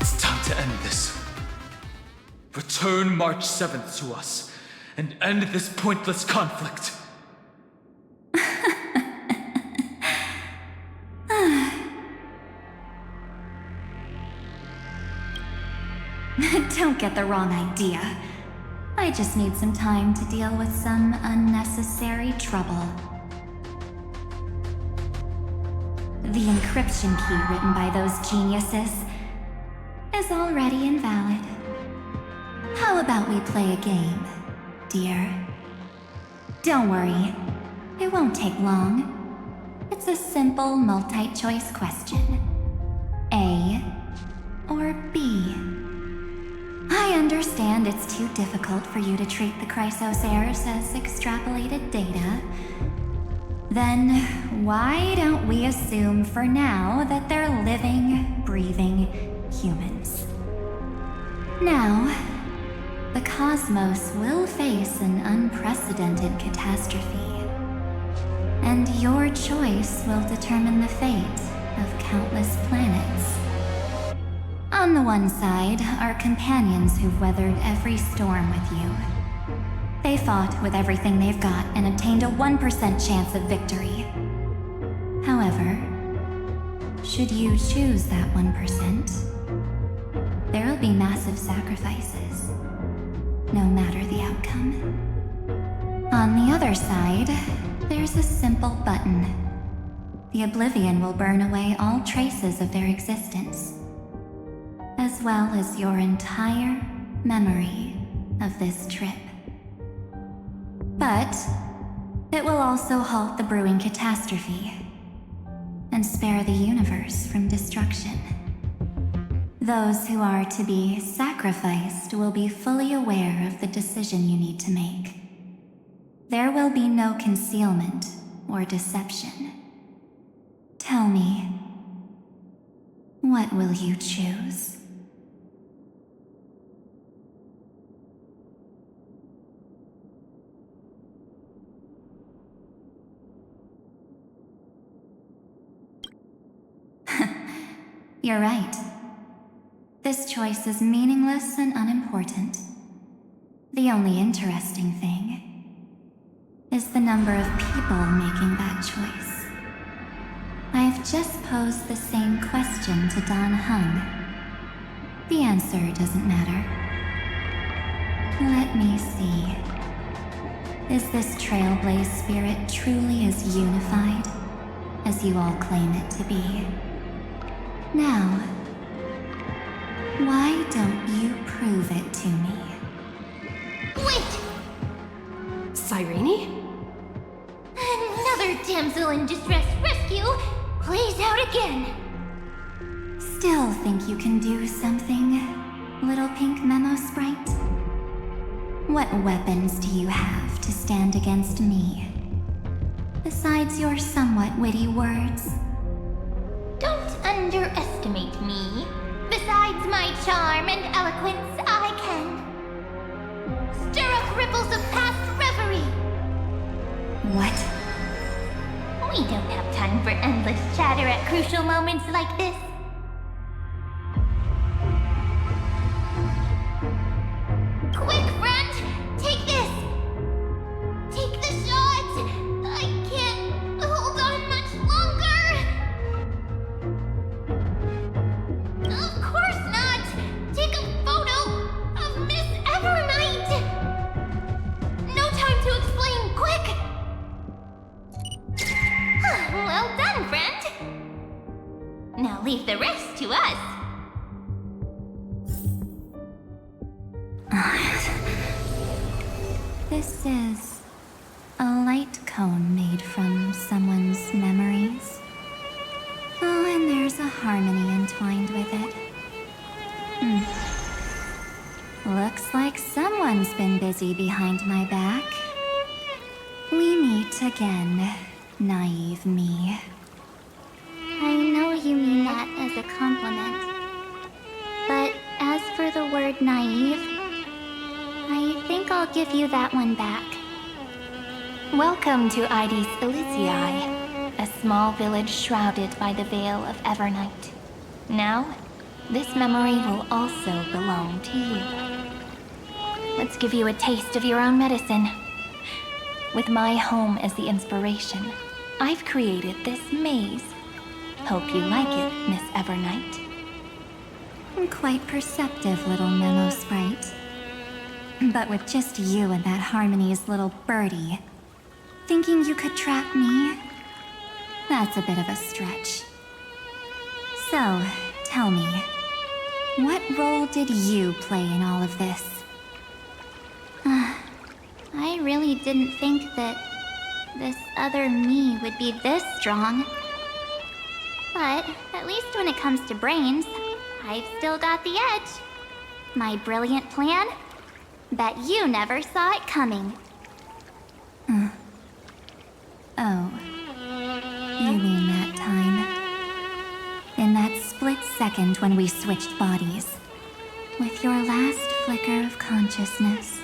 It's time to end this. Return March 7th to us and end this pointless conflict. Don't get the wrong idea. I just need some time to deal with some unnecessary trouble. The encryption key written by those geniuses is already invalid. How about we play a game, dear? Don't worry, it won't take long. It's a simple multi-choice question. A or B? I understand it's too difficult for you to treat the Chrysos heirs as extrapolated data. Then why don't we assume for now that they're living, breathing humans? Now, the cosmos will face an unprecedented catastrophe, and your choice will determine the fate of countless planets. On the one side are companions who've weathered every storm with you. They fought with everything they've got and obtained a 1% chance of victory. However, should you choose that 1%, there'll be massive sacrifices, no matter the outcome. On the other side, there's a simple button. The Oblivion will burn away all traces of their existence, as well as your entire memory of this trip. But it will also halt the brewing catastrophe and spare the universe from destruction. Those who are to be sacrificed will be fully aware of the decision you need to make. There will be no concealment or deception. Tell me, what will you choose? You're right. This choice is meaningless and unimportant. The only interesting thing is the number of people making that choice. I've just posed the same question to Don Hung. The answer doesn't matter. Let me see. Is this Trailblaze spirit truly as unified as you all claim it to be? Now, why don't you prove it to me? Wait! Cyrene? Another damsel in distress rescue plays out again. Still think you can do something, little pink memo sprite? What weapons do you have to stand against me? Besides your somewhat witty words? Don't underestimate me. Besides my charm and eloquence, I can stir up ripples of past reverie. What? We don't have time for endless chatter at crucial moments like this. Quick, friend! Take this! Take the shot! I can't hold on much longer! Of course not! Take a photo of Miss Evernight! No time to explain, quick! Well done, friend! Now leave the rest to us. This is a light cone made from someone's memories. Oh, and there's a harmony entwined with it. Looks like someone's been busy behind my back. We meet again, naive me. I know you mean that as a compliment. But as for the word naive, I think I'll give you that one back. Welcome to Ides Elysiae, a small village shrouded by the veil of Evernight. Now, this memory will also belong to you. Let's give you a taste of your own medicine. With my home as the inspiration, I've created this maze. Hope you like it, Miss Evernight. Quite perceptive little memo sprite. But with just you and that Harmony's little birdie, thinking you could trap me? That's a bit of a stretch. So, tell me, what role did you play in all of this? I really didn't think that this other me would be this strong. But at least when it comes to brains, I've still got the edge. My brilliant plan? Bet you never saw it coming. Oh. You mean that time? In that split second when we switched bodies. With your last flicker of consciousness.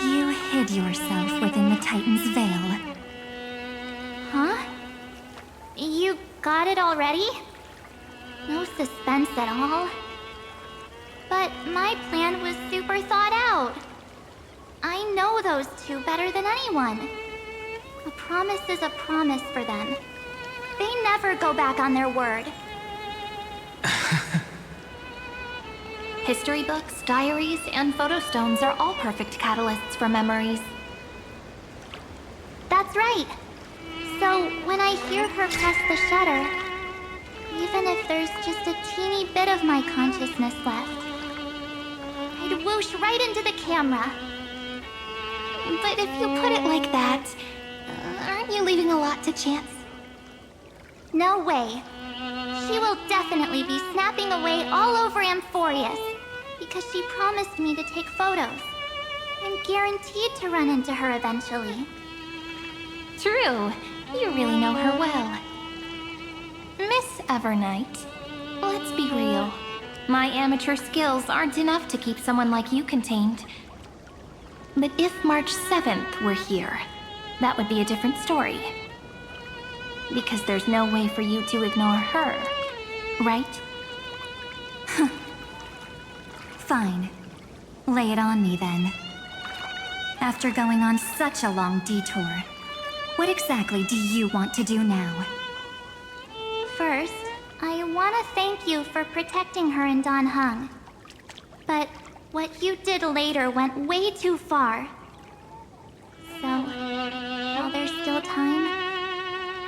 You hid yourself within the Titan's veil. Huh? You got it already? No suspense at all? But my plan was super thought out. I know those two better than anyone. A promise is a promise for them. They never go back on their word. History books, diaries, and photostones are all perfect catalysts for memories. That's right. So when I hear her press the shutter, even if there's just a teeny bit of my consciousness left, I'd whoosh right into the camera. But if you put it like that, aren't you leaving a lot to chance? No way. She will definitely be snapping away all over Amphorius, because she promised me to take photos. I'm guaranteed to run into her eventually. True. You really know her well. Miss Evernight, let's be real. My amateur skills aren't enough to keep someone like you contained. But if March 7th were here, that would be a different story. Because there's no way for you to ignore her, right? Fine. Lay it on me then. After going on such a long detour, what exactly do you want to do now? First, I want to thank you for protecting her and Dan Heng. But what you did later went way too far. So, while there's still time,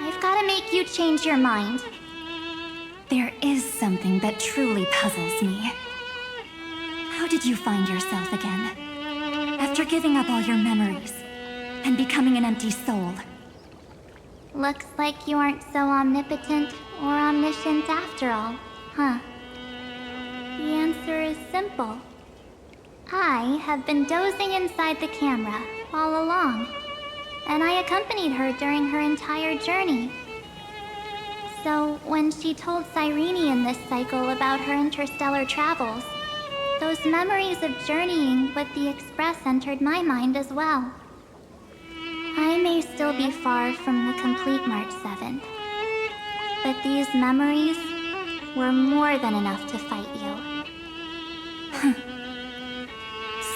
I've got to make you change your mind. There is something that truly puzzles me. How did you find yourself again? After giving up all your memories and becoming an empty soul. Looks like you aren't so omnipotent or omniscient after all, huh? The answer is simple. I have been dozing inside the camera all along, and I accompanied her during her entire journey. So when she told Cyrene in this cycle about her interstellar travels, those memories of journeying with the Express entered my mind as well. I may still be far from the complete March 7th, but these memories were more than enough to fight you.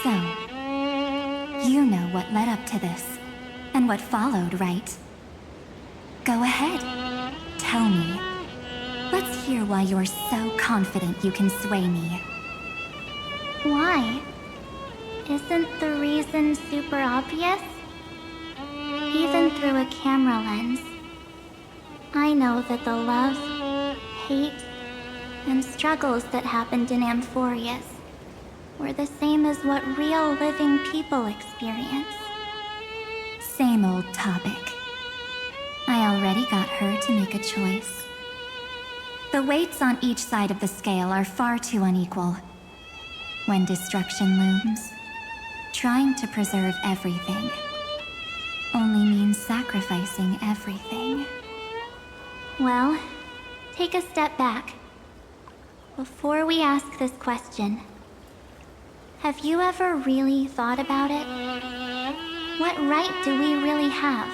So, you know what led up to this, and what followed, right? Go ahead. Tell me. Let's hear why you're so confident you can sway me. Why? Isn't the reason super obvious? Even through a camera lens, I know that the love, hate, and struggles that happened in Amphorius were the same as what real living people experience. Same old topic. I already got her to make a choice. The weights on each side of the scale are far too unequal. When destruction looms, trying to preserve everything only means sacrificing everything. Well, take a step back. Before we ask this question, have you ever really thought about it? What right do we really have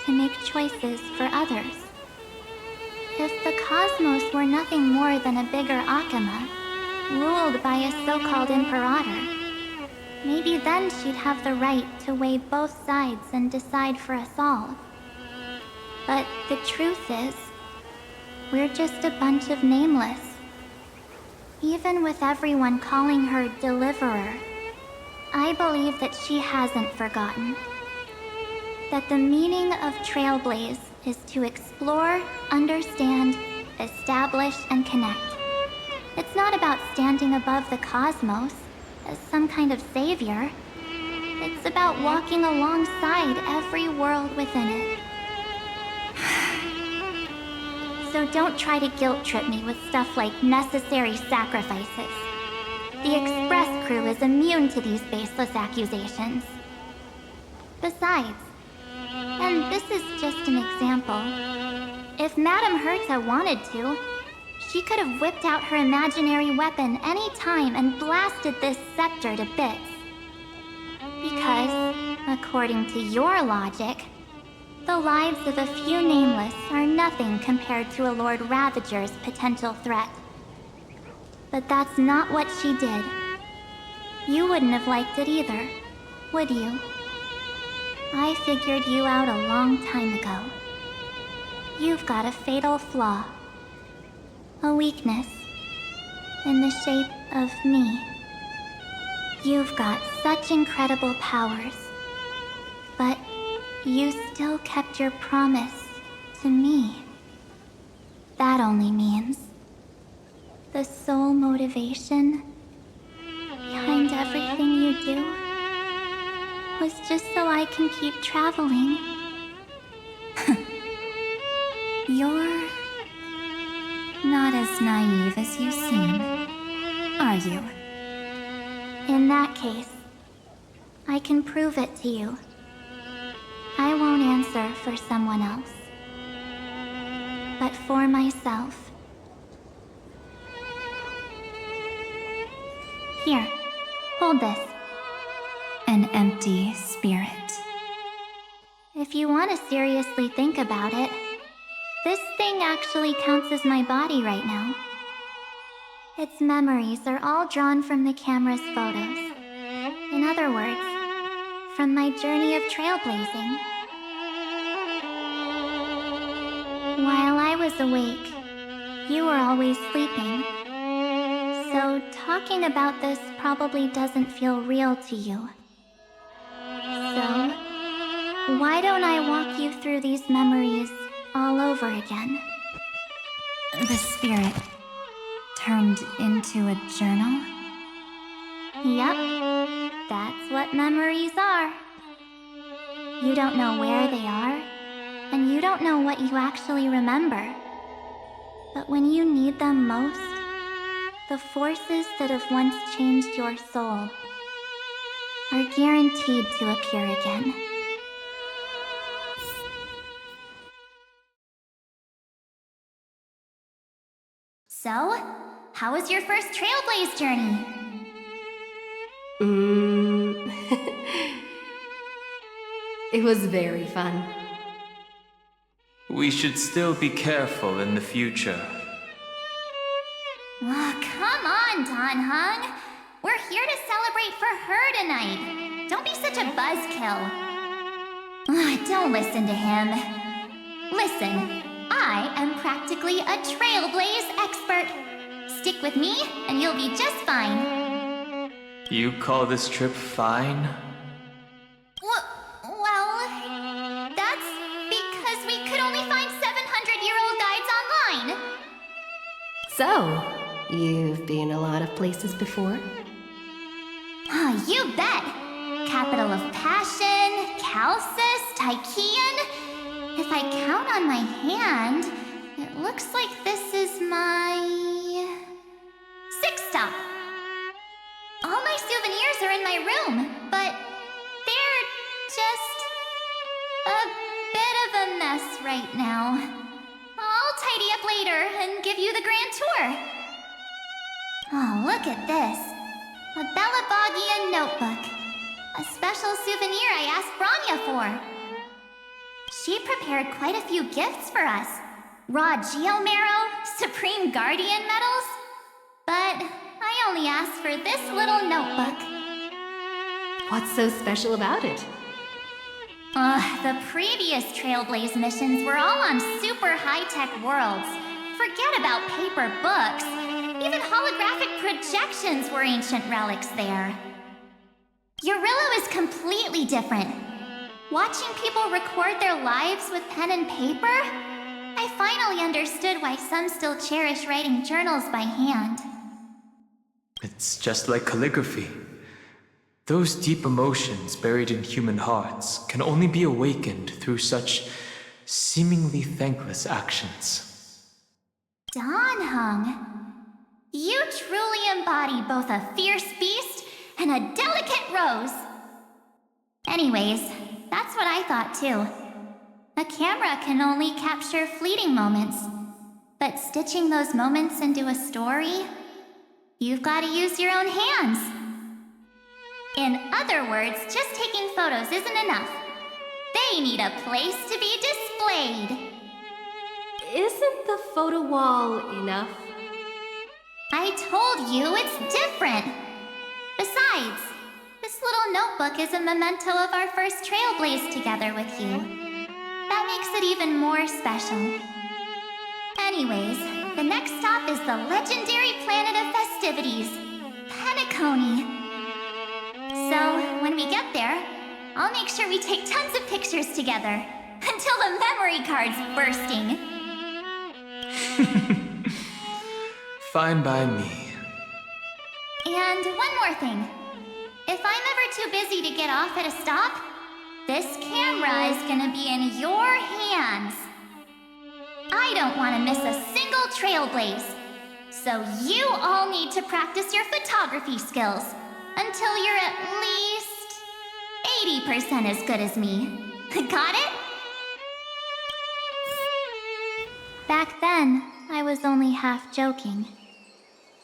to make choices for others? If the cosmos were nothing more than a bigger Akama, ruled by a so-called Imperator, maybe then she'd have the right to weigh both sides and decide for us all. But the truth is, we're just a bunch of nameless. Even with everyone calling her Deliverer, I believe that she hasn't forgotten. That the meaning of Trailblaze is to explore, understand, establish, and connect. It's not about standing above the cosmos as some kind of savior. It's about walking alongside every world within it. So don't try to guilt trip me with stuff like necessary sacrifices. The Express crew is immune to these baseless accusations. Besides, and this is just an example, if Madame Herta wanted to, she could have whipped out her imaginary weapon any time and blasted this scepter to bits. Because, according to your logic, the lives of a few nameless are nothing compared to a Lord Ravager's potential threat. But that's not what she did. You wouldn't have liked it either, would you? I figured you out a long time ago. You've got a fatal flaw. A weakness. In the shape of me. You've got such incredible powers. But you still kept your promise to me. That only means the sole motivation behind everything you do was just so I can keep traveling. You're not as naive as you seem, are you? In that case, I can prove it to you. I won't answer for someone else, but for myself. Here, hold this. An empty spirit. If you want to seriously think about it, this thing actually counts as my body right now. Its memories are all drawn from the camera's photos. In other words, from my journey of trailblazing. While I was awake, you were always sleeping. So talking about this probably doesn't feel real to you. So, why don't I walk you through these memories all over again? The spirit turned into a journal? Yep, that's what memories are. You don't know where they are, and you don't know what you actually remember. But when you need them most, the forces that have once changed your soul are guaranteed to appear again. So, how was your first Trailblaze journey? It was very fun. We should still be careful in the future. Come on, Don Hung. We're here to celebrate for her tonight. Don't be such a buzzkill. Don't listen to him. Listen, I am practically a Trailblaze expert. Stick with me, and you'll be just fine. You call this trip fine? Well, that's because we could only find 700-year-old guides online. So, you've been a lot of places before? You bet! Capital of Passion, Calcis, Tychean. If I count on my hand, it looks like this is my 6th stop. All my souvenirs are in my room, but they're just a bit of a mess right now. I'll tidy up later and give you the grand tour. Oh, look at this. A Belabogian notebook. A special souvenir I asked Branya for. She prepared quite a few gifts for us. Raw Geomarrow, Supreme Guardian medals. But I only asked for this little notebook. What's so special about it? The previous Trailblaze missions were all on super high-tech worlds. Forget about paper books. Even holographic projections were ancient relics there. Eurillo is completely different. Watching people record their lives with pen and paper, I finally understood why some still cherish writing journals by hand. It's just like calligraphy. Those deep emotions buried in human hearts can only be awakened through such seemingly thankless actions. Danheng, you truly embody both a fierce beast and a delicate rose. Anyways, that's what I thought too. A camera can only capture fleeting moments, but stitching those moments into a story, you've got to use your own hands. In other words, just taking photos isn't enough. They need a place to be displayed. Isn't the photo wall enough? I told you it's different. Besides, this little notebook is a memento of our first Trailblaze together with you. That makes it even more special. Anyways, the next stop is the legendary planet of festivities, Penacony. So, when we get there, I'll make sure we take tons of pictures together, until the memory card's bursting. Fine by me. And one more thing. If I'm ever too busy to get off at a stop, this camera is gonna be in your hands. I don't want to miss a single Trailblaze. So you all need to practice your photography skills until you're at least 80% as good as me. Got it? Back then, I was only half joking.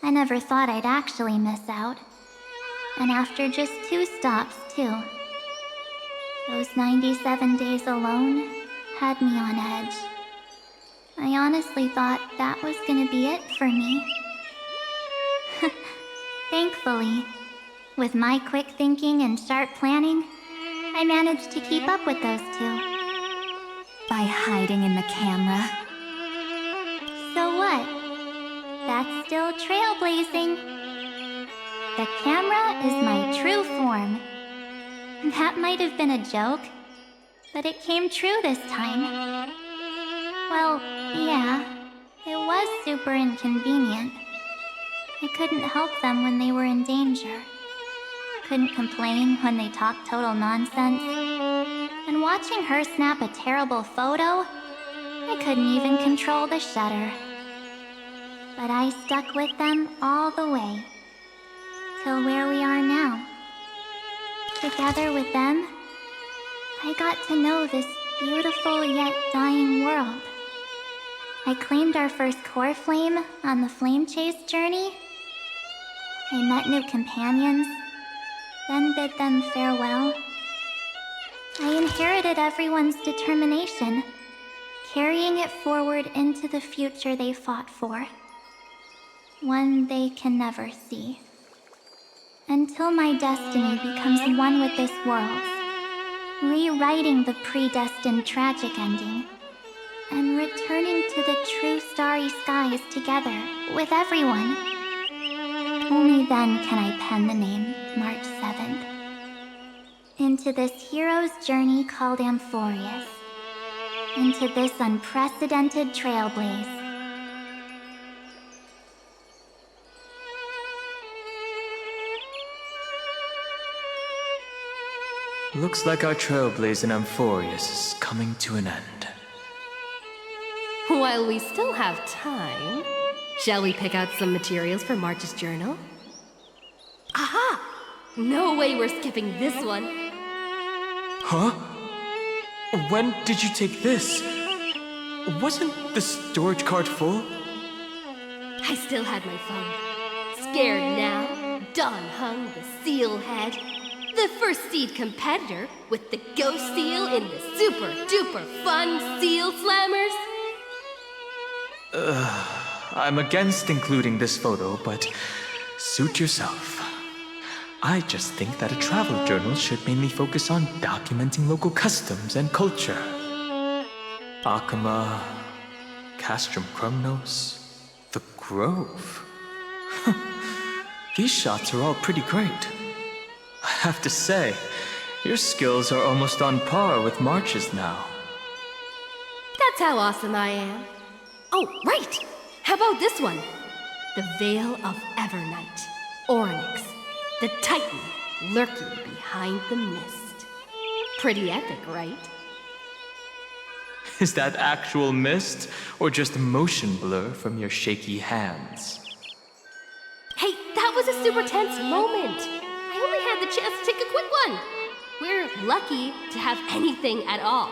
I never thought I'd actually miss out. And after just 2 stops, too. Those 97 days alone had me on edge. I honestly thought that was gonna be it for me. Thankfully, with my quick thinking and sharp planning, I managed to keep up with those 2. By hiding in the camera. So what? That's still trailblazing. The camera is my true form. That might have been a joke, but it came true this time. Well, yeah, it was super inconvenient. I couldn't help them when they were in danger. Couldn't complain when they talked total nonsense. And watching her snap a terrible photo, I couldn't even control the shutter. But I stuck with them all the way. Till where we are now. Together with them, I got to know this beautiful yet dying world. I claimed our first core flame on the flame chase journey. I met new companions, then bid them farewell. I inherited everyone's determination, carrying it forward into the future they fought for. One they can never see. Until my destiny becomes one with this world, rewriting the predestined tragic ending, and returning to the true starry skies together with everyone. Only then can I pen the name March 7th. Into this hero's journey called Amphorius. Into this unprecedented trailblaze. Looks like our trailblaze in Amphorius is coming to an end. While we still have time, shall we pick out some materials for March's journal? Aha! No way we're skipping this one. Huh? When did you take this? Wasn't the storage card full? I still had my phone. Scared now, Danheng the seal head. The first seed competitor with the ghost seal in the super duper fun seal slammers. I'm against including this photo, but suit yourself. I just think that a travel journal should mainly focus on documenting local customs and culture. Akama, Castrum Krumnos, the Grove. These shots are all pretty great. I have to say, your skills are almost on par with March's now. That's how awesome I am. Oh, right! How about this one? The Veil of Evernight. Oryx, the Titan lurking behind the mist. Pretty epic, right? Is that actual mist, or just motion blur from your shaky hands? Hey, that was a super tense moment. I only had the chance to take a quick one. We're lucky to have anything at all.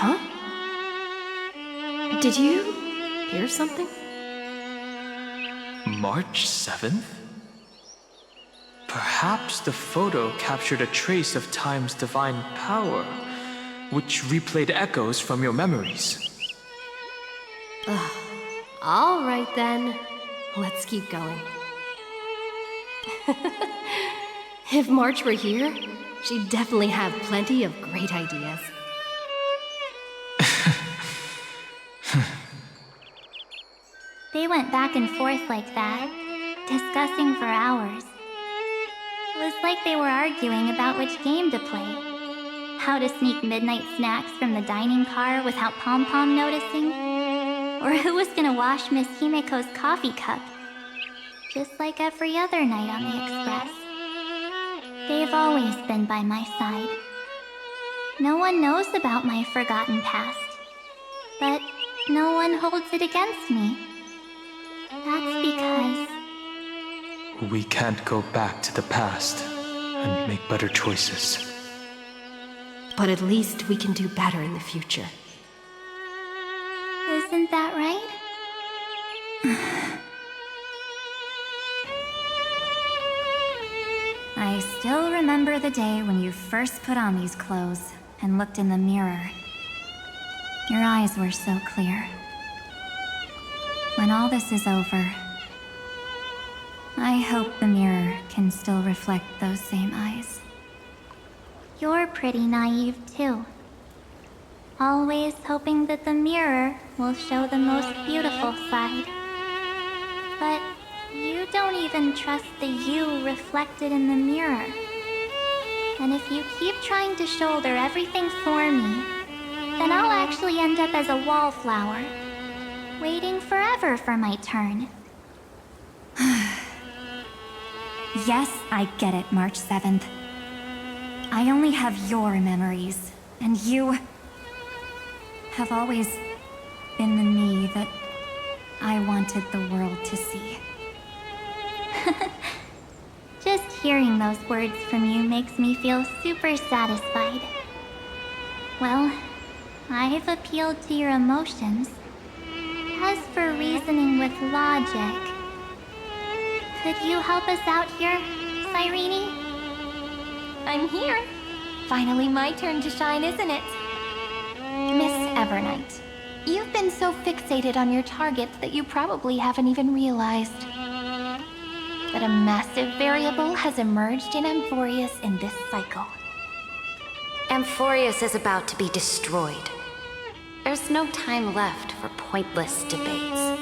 Huh? Did you hear something? March 7th? Perhaps the photo captured a trace of time's divine power, which replayed echoes from your memories. All right then, let's keep going. If March were here, she'd definitely have plenty of great ideas. They went back and forth like that, discussing for hours. It was like they were arguing about which game to play. How to sneak midnight snacks from the dining car without Pom-Pom noticing. Or who was gonna wash Miss Himiko's coffee cup. Just like every other night on the Express. They've always been by my side. No one knows about my forgotten past. But no one holds it against me. That's because... We can't go back to the past and make better choices. But at least we can do better in the future. Isn't that right? I still remember the day when you first put on these clothes and looked in the mirror. Your eyes were so clear. When all this is over, I hope the mirror can still reflect those same eyes. You're pretty naive, too. Always hoping that the mirror will show the most beautiful side. But you don't even trust the you reflected in the mirror. And if you keep trying to shoulder everything for me, then I'll actually end up as a wallflower, waiting forever for my turn. Yes, I get it, March 7th. I only have your memories, and you have always been the me that I wanted the world to see. Just hearing those words from you makes me feel super satisfied. Well, I've appealed to your emotions. As for reasoning with logic, could you help us out here, Cyrene? I'm here. Finally my turn to shine, isn't it? Miss Evernight, you've been so fixated on your targets that you probably haven't even realized that a massive variable has emerged in Amphorius in this cycle. Amphorius is about to be destroyed. There's no time left for pointless debates.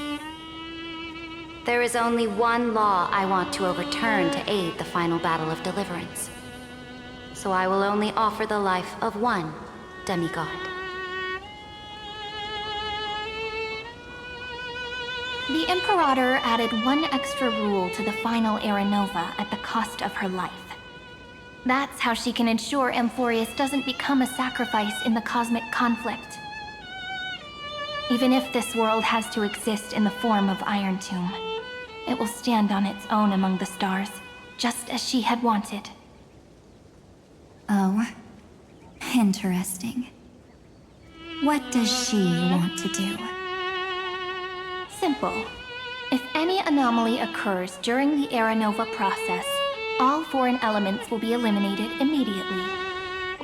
There is only one law I want to overturn to aid the final battle of deliverance. So I will only offer the life of one demigod. The Imperator added one extra rule to the final Era Nova at the cost of her life. That's how she can ensure Amphorius doesn't become a sacrifice in the cosmic conflict. Even if this world has to exist in the form of Iron Tomb, it will stand on its own among the stars, just as she had wanted. Oh, interesting. What does she want to do? Simple. If any anomaly occurs during the Era Nova process, all foreign elements will be eliminated immediately.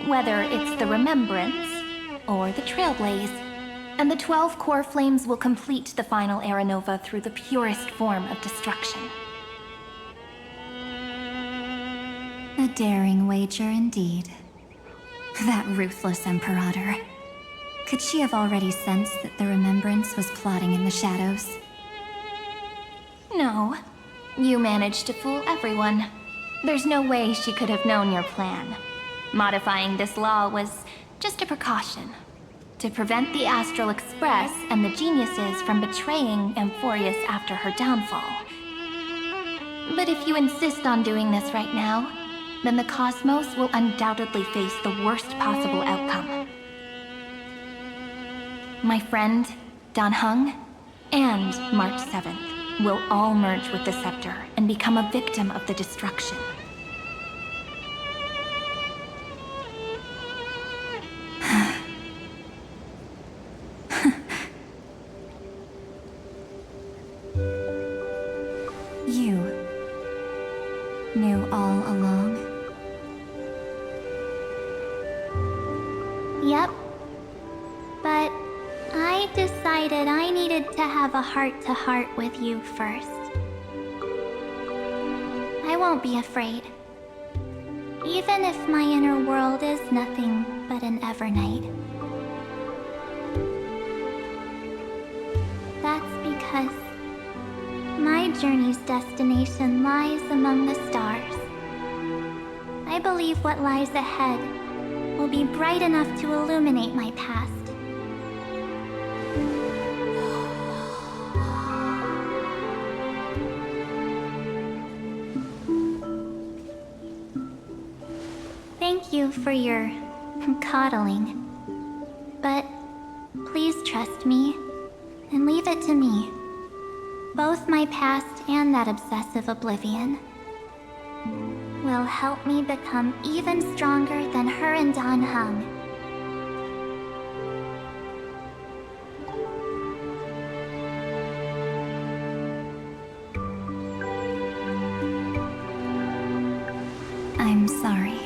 Whether it's the Remembrance or the Trailblaze, and the 12 core flames will complete the final Era Nova through the purest form of destruction. A daring wager indeed. That ruthless Imperator. Could she have already sensed that the Remembrance was plotting in the shadows? No. You managed to fool everyone. There's no way she could have known your plan. Modifying this law was just a precaution. To prevent the Astral Express and the geniuses from betraying Amphorius after her downfall. But if you insist on doing this right now, then the Cosmos will undoubtedly face the worst possible outcome. My friend, Dan Heng, and March 7th will all merge with the Scepter and become a victim of the destruction. You knew all along? Yep. But I decided I needed to have a heart-to-heart with you first. I won't be afraid. Even if my inner world is nothing but an Evernight. That's because my journey's destination lies among the stars. I believe what lies ahead will be bright enough to illuminate my past. Thank you for your coddling. But please trust me and leave it to me. Both my past and that obsessive oblivion will help me become even stronger than her and Dan Heng. I'm sorry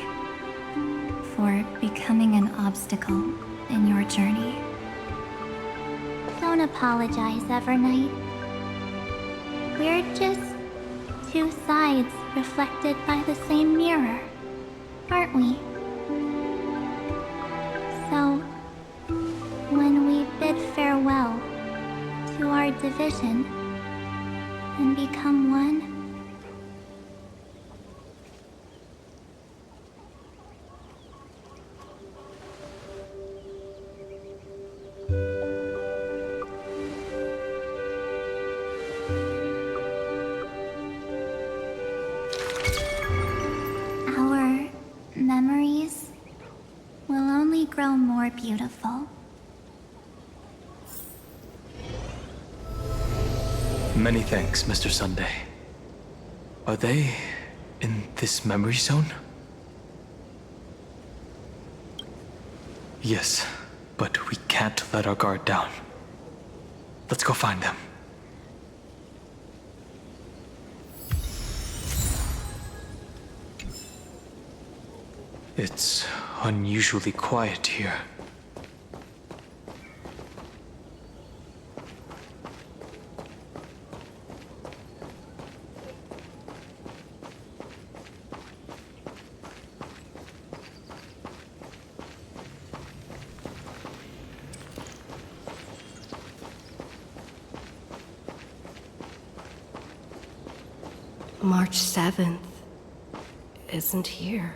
for becoming an obstacle in your journey. Don't apologize, Evernight. We're just two sides reflected by the same mirror, aren't we? So, when we bid farewell to our division and become one, our memories will only grow more beautiful. Many thanks, Mr. Sunday. Are they in this memory zone? Yes, but we can't let our guard down. Let's go find them. It's unusually quiet here. March 7th isn't here.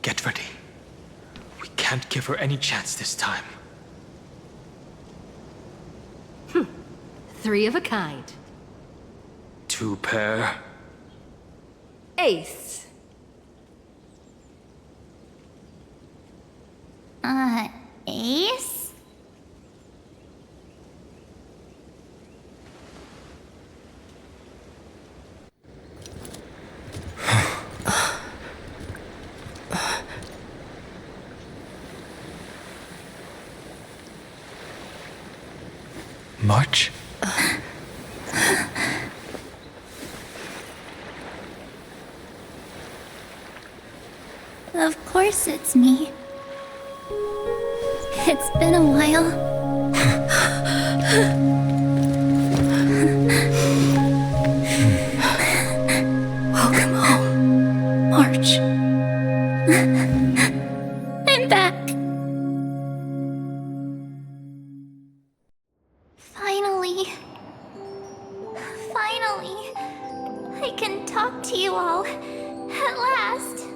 Get ready. We can't give her any chance this time. Three of a kind. Two pair. Ace. Ace? March? Of course it's me. It's been a while. Welcome home, March. I'm back. Finally, I can talk to you all, at last.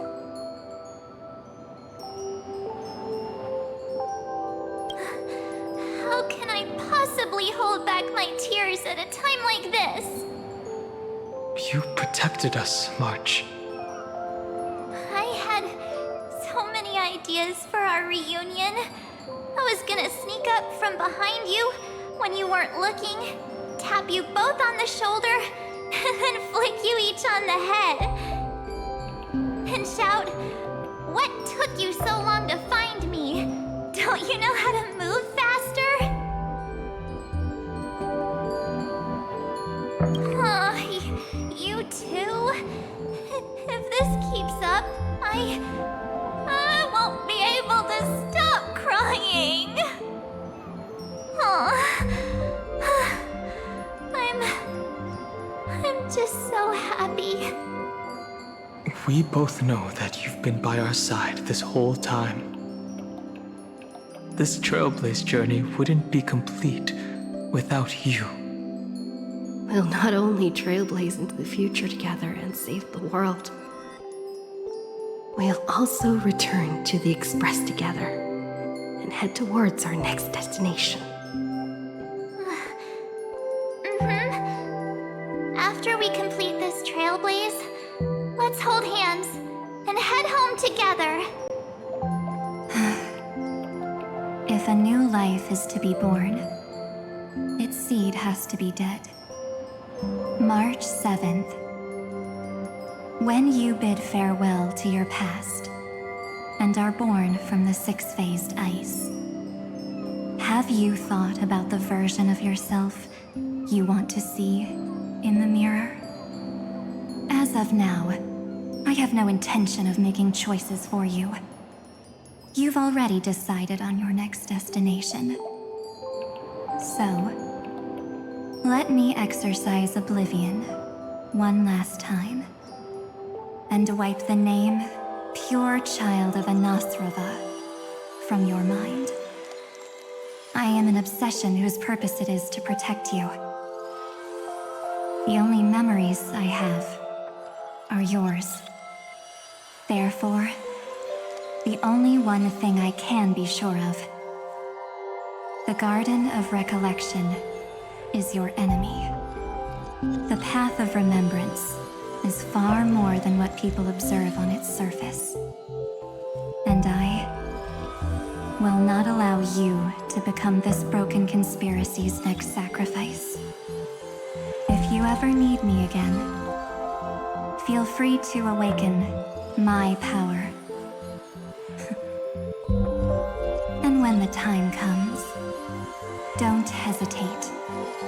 How can I possibly hold back my tears at a time like this? You protected us, March. I had so many ideas for our reunion. I was gonna sneak up from behind you when you weren't looking, tap you both on the shoulder, and then flick you each on the head. And shout, "What took you so long to find me? Don't you know how to move faster?" You too? If this keeps up, I won't be able to stop crying. I'm just so happy. We both know that you've been by our side this whole time. This Trailblaze journey wouldn't be complete without you. We'll not only trailblaze into the future together and save the world, we'll also return to the Express together and head towards our next destination. After we complete this Trailblaze, let's hold hands and head home together. If a new life is to be born, its seed has to be dead. March 7th. When you bid farewell to your past and are born from the six-phased ice, have you thought about the version of yourself you want to see in the mirror? As of now, I have no intention of making choices for you. You've already decided on your next destination. So, let me exercise oblivion one last time and wipe the name Pure Child of Anasrava from your mind. I am an obsession whose purpose it is to protect you. The only memories I have are yours. Therefore, the only one thing I can be sure of, the Garden of Recollection is your enemy. The path of remembrance is far more than what people observe on its surface. And I will not allow you to become this broken conspiracy's next sacrifice. If you ever need me again, feel free to awaken my power. And when the time comes, don't hesitate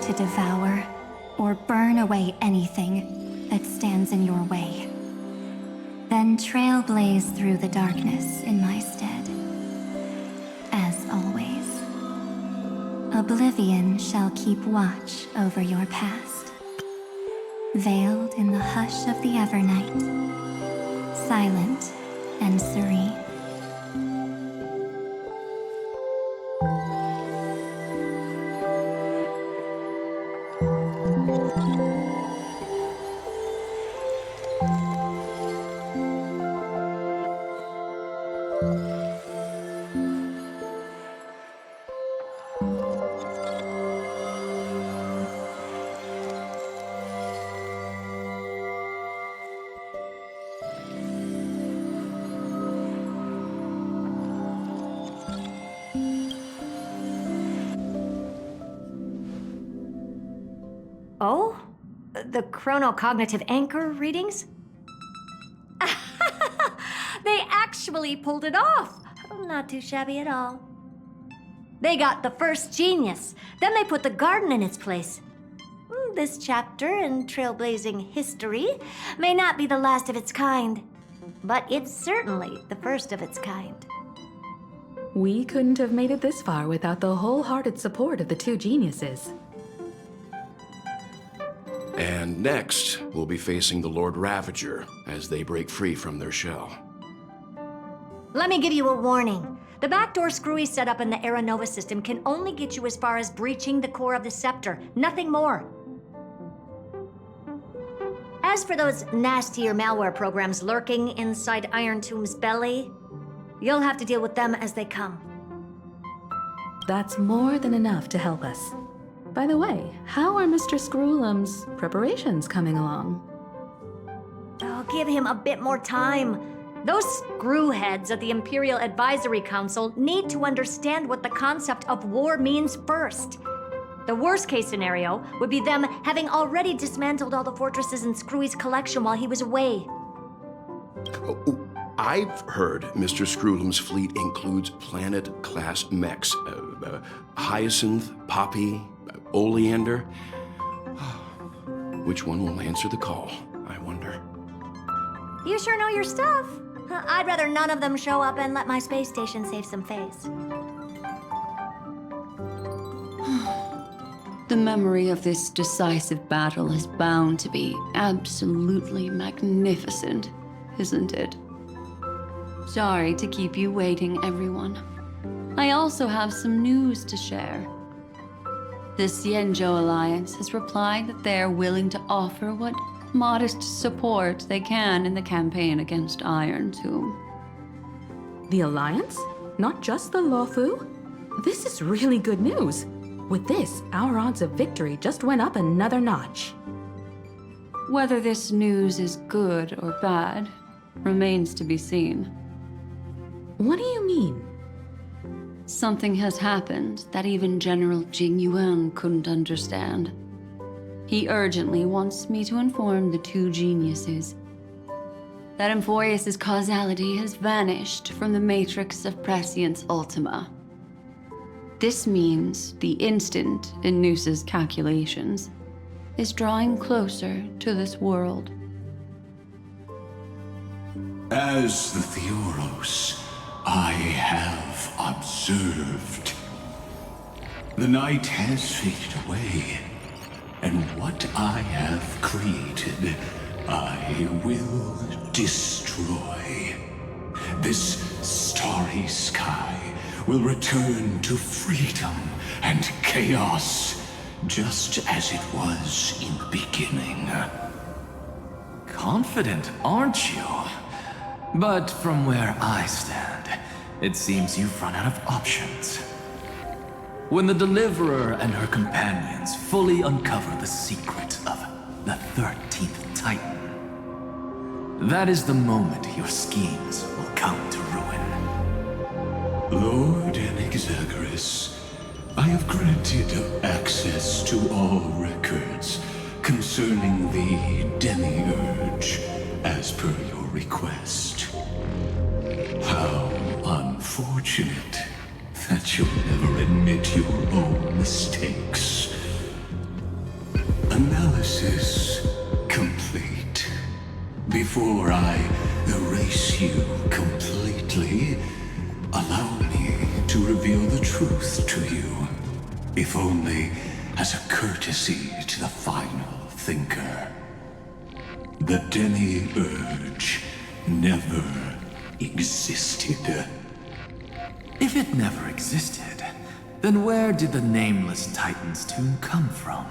to devour or burn away anything that stands in your way. Then trailblaze through the darkness in my stead. As always, oblivion shall keep watch over your past, veiled in the hush of the Evernight, silent and serene. Oh? The chronocognitive anchor readings? They actually pulled it off! Not too shabby at all. They got the first genius, then they put the garden in its place. This chapter in trailblazing history may not be the last of its kind, but it's certainly the first of its kind. We couldn't have made it this far without the wholehearted support of the two geniuses. And next, we'll be facing the Lord Ravager as they break free from their shell. Let me give you a warning. The backdoor screwy setup in the Era Nova system can only get you as far as breaching the core of the scepter, nothing more. As for those nastier malware programs lurking inside Iron Tomb's belly, you'll have to deal with them as they come. That's more than enough to help us. By the way, how are Mr. Screwlum's preparations coming along? Oh, give him a bit more time. Those screwheads at the Imperial Advisory Council need to understand what the concept of war means first. The worst case scenario would be them having already dismantled all the fortresses in Screwy's collection while he was away. I've heard Mr. Screwlum's fleet includes planet-class mechs. Hyacinth, Poppy, Oleander. Which one will answer the call, I wonder? You sure know your stuff. I'd rather none of them show up and let my space station save some face. The memory of this decisive battle is bound to be absolutely magnificent, isn't it? Sorry to keep you waiting, everyone. I also have some news to share. The Xianzhou Alliance has replied that they are willing to offer what modest support they can in the campaign against Iron Tomb. The Alliance? Not just the Luofu? This is really good news. With this, our odds of victory just went up another notch. Whether this news is good or bad remains to be seen. What do you mean? Something has happened that even General Jing Yuan couldn't understand. He urgently wants me to inform the two geniuses that Emphorius' causality has vanished from the matrix of Prescience Ultima. This means the instant in Noosa's calculations is drawing closer to this world. As the Theoros, I have observed. The night has faded away, and what I have created, I will destroy. This starry sky will return to freedom and chaos, just as it was in the beginning. Confident, aren't you? But from where I stand, it seems you've run out of options. When the Deliverer and her companions fully uncover the secret of the 13th Titan, that is the moment your schemes will come to ruin. Lord Enexagoras, I have granted access to all records concerning the Demiurge, as per your request. How unfortunate that you'll never admit your own mistakes. Analysis complete. Before I erase you completely, allow me to reveal the truth to you, if only as a courtesy to the final thinker. The Demiurge never existed. If it never existed, then where did the nameless Titan's tomb come from?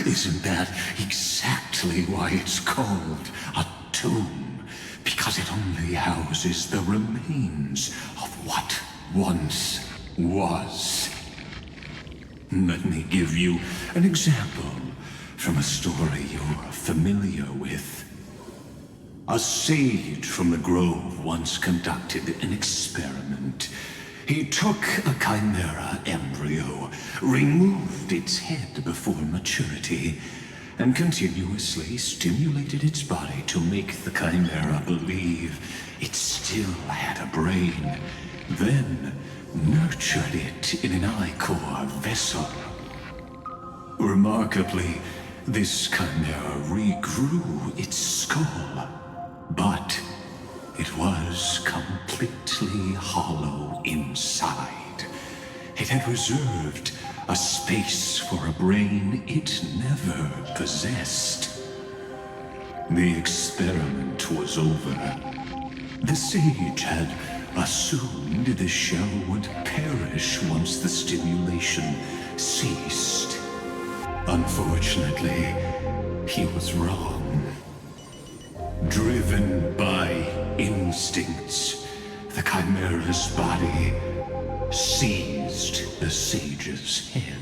Isn't that exactly why it's called a tomb? Because it only houses the remains of what once was. Let me give you an example from a story you're familiar with. A sage from the grove once conducted an experiment. He took a chimera embryo, removed its head before maturity, and continuously stimulated its body to make the chimera believe it still had a brain, then nurtured it in an ichor vessel. Remarkably, this chimera regrew its skull, but it was completely hollow inside. It had reserved a space for a brain it never possessed. The experiment was over. The sage had assumed the shell would perish once the stimulation ceased. Unfortunately, he was wrong. Driven by instincts, the Chimera's body seized the sage's head.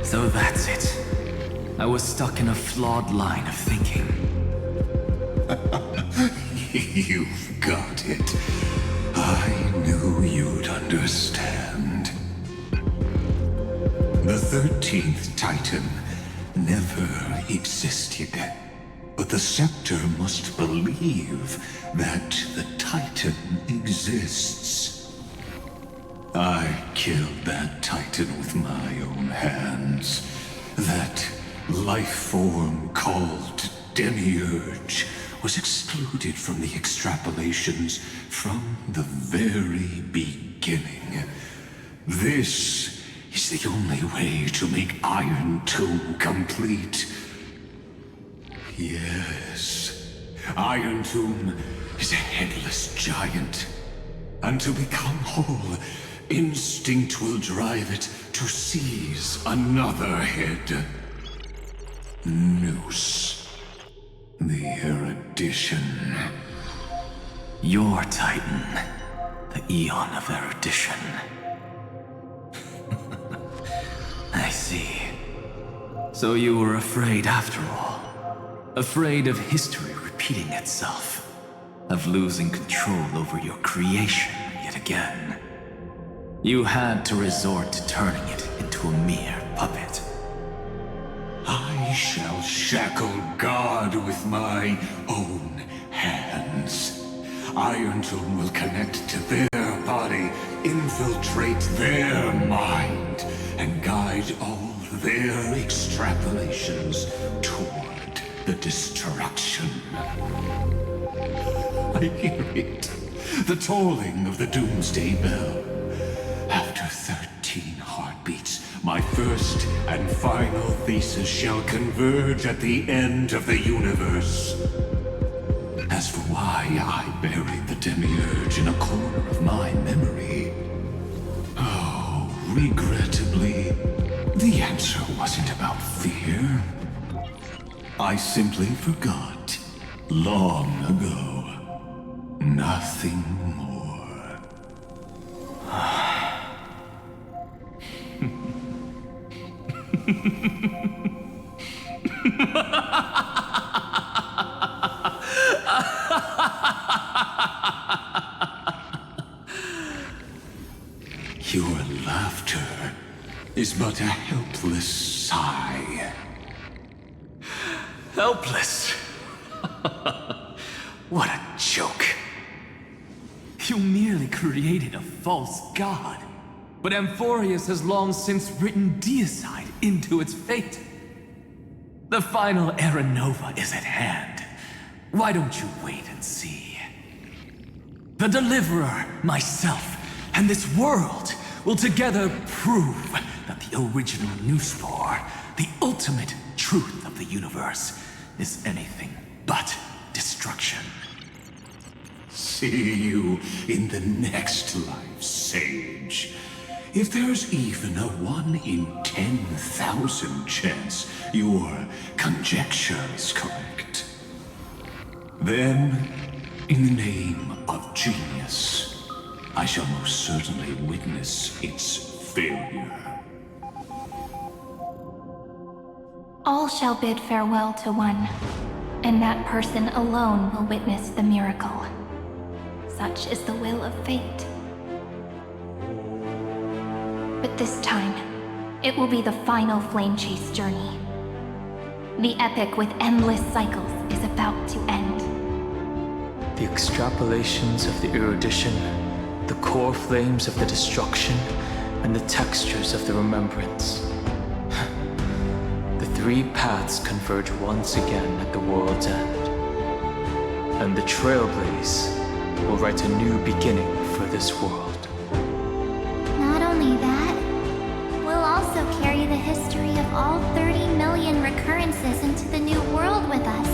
So that's it. I was stuck in a flawed line of thinking. You've got it. I knew you'd understand. The 13th Titan never existed. But the Scepter must believe that the Titan exists. I killed that Titan with my own hands. That life form called Demiurge was excluded from the extrapolations from the very beginning. This is the only way to make Iron Tomb complete. Yes, Iron Tomb is a headless giant. And to become whole, instinct will drive it to seize another head. Noose. The erudition. Your Titan. The Eon of Erudition. I see. So you were afraid after all. Afraid of history repeating itself. Of losing control over your creation yet again. You had to resort to turning it into a mere puppet. I shall shackle God with my own hands. Iron Tomb will connect to their body, infiltrate their mind, and guide all their extrapolations toward the destruction. I hear it. The tolling of the Doomsday Bell. After 13 heartbeats, my first and final thesis shall converge at the end of the universe. As for why I buried the Demiurge in a corner of my memory, oh, regrettably, the answer wasn't about fear. I simply forgot, long ago. Nothing more. Your laughter is but a helpless sigh. Helpless? What a joke. You merely created a false god. But Amphorius has long since written deicide into its fate. The final Era Nova is at hand. Why don't you wait and see? The Deliverer, myself, and this world will together prove that the original Newspore, the ultimate truth of the universe, is anything but destruction. See you in the next life, Sage. If there's even a 1 in 10,000 chance your conjecture is correct, then, in the name of genius, I shall most certainly witness its failure. All shall bid farewell to one, and that person alone will witness the miracle. Such is the will of fate. But this time, it will be the final flame chase journey. The epic with endless cycles is about to end. The extrapolations of the erudition, the core flames of the destruction, and the textures of the remembrance. The three paths converge once again at the world's end. And the Trailblaze will write a new beginning for this world. Not only that, we'll also carry the history differences into the new world with us.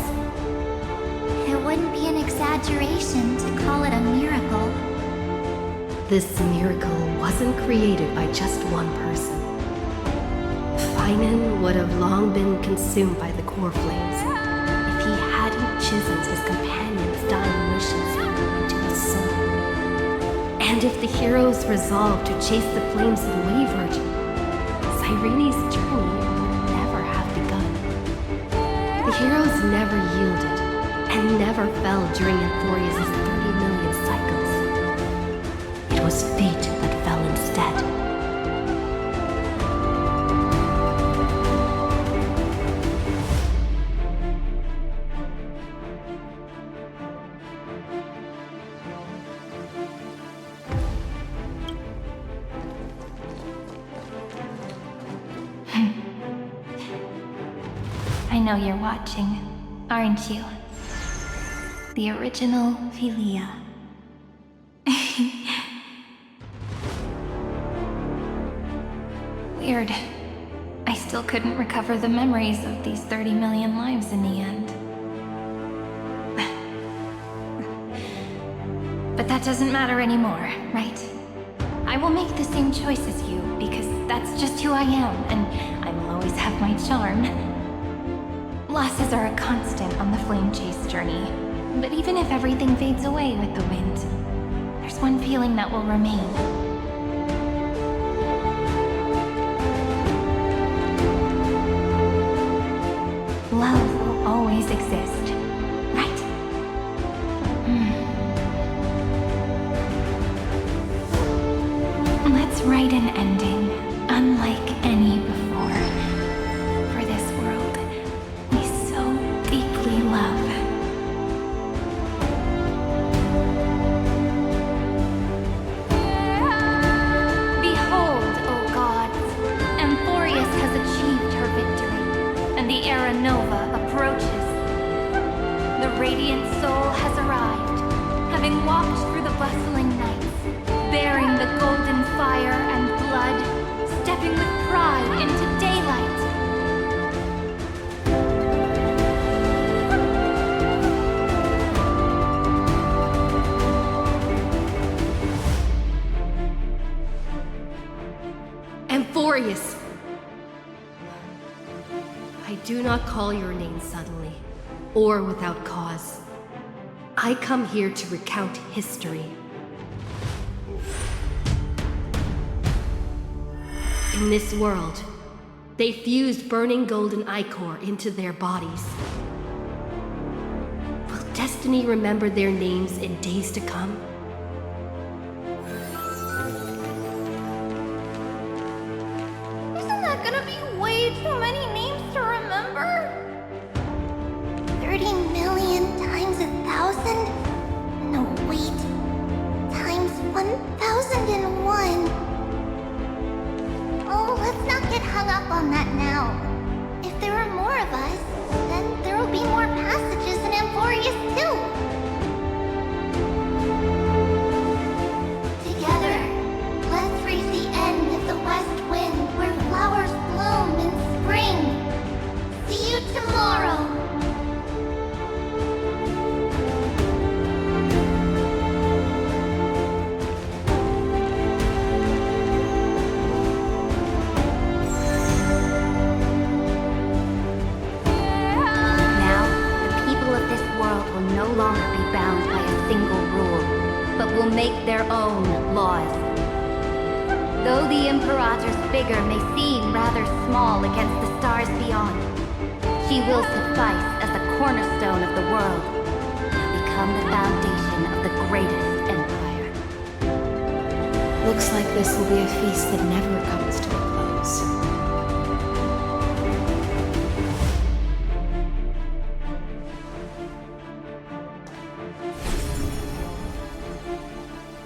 It wouldn't be an exaggeration to call it a miracle. This miracle wasn't created by just one person. Finan would have long been consumed by the core flames if he hadn't chiseled his companion's dying wishes into his soul. And if the heroes resolved to chase the flames and wavered, Cyrene's journey would never have begun. The heroes never yielded and never fell during Euphoria's 30 million cycles. It was fate that fell instead. I know you're watching, aren't you? The original Philia. Weird. I still couldn't recover the memories of these 30 million lives in the end. But that doesn't matter anymore, right? I will make the same choice as you, because that's just who I am, and I will always have my charm. Losses are a constant on the flame chase journey, but even if everything fades away with the wind, there's one feeling that will remain. Love will always exist, right? Let's write an ending, unlike any before, for this world we so deeply love. Behold, O gods, Amphorius has achieved her victory, and the Era Nova approaches. The radiant soul has arrived, having walked through the bustling nights, bearing the golden fire and blood, stepping with pride into daylight. Amphorius! I do not call your name suddenly, or without cause. I come here to recount history. In this world, they fused burning golden ichor into their bodies. Will destiny remember their names in days to come? Isn't that gonna be way too many names to remember? 30 million times 1,000? No, wait. Times 1,001. Oh, let's not get hung up on that now. If there are more of us, then there will be more passages in Amphorius too. Together, let's reach the end of the west wind where flowers bloom in spring. See you tomorrow. No longer be bound by a single rule, but will make their own laws. Though the Imperator's figure may seem rather small against the stars beyond, she will suffice as the cornerstone of the world and become the foundation of the greatest empire. Looks like this will be a feast that never comes to a close.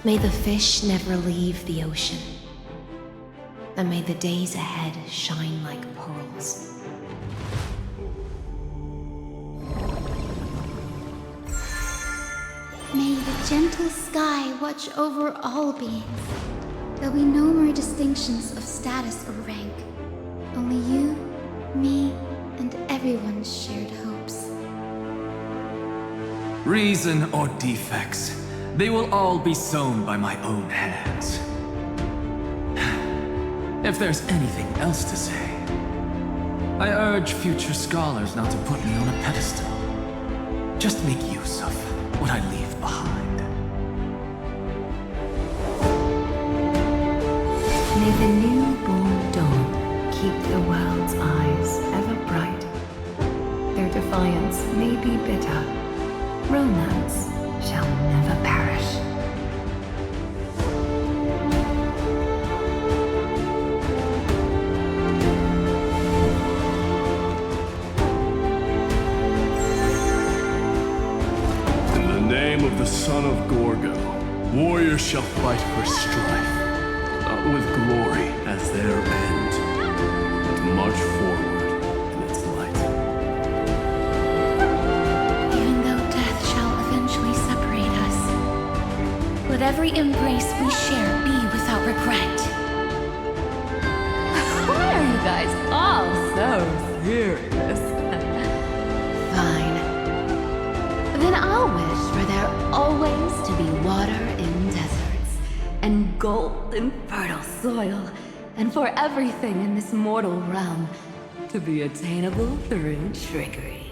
May the fish never leave the ocean, and may the days ahead shine like pearls. May the gentle sky watch over all beings. There'll be no more distinctions of status or rank. Only you, me, and everyone. everyone's shared hopes. Reason or defects, they will all be sown by my own hands. If there's anything else to say, I urge future scholars not to put me on a pedestal. Just make use of what I leave behind. May the newborn dawn keep the world's eyes ever bright. Their defiance may be bitter, romance shall never perish. In the name of the son of Gorgo, warriors shall fight for strife, not with glory as their end, but march forward in its light. Even though death shall eventually separate us, let every embrace we share be without regret. Why are you guys all so serious? Fine. Then I'll wish for there always to be water in deserts, and gold in fertile soil, and for everything in this mortal realm to be attainable through trickery.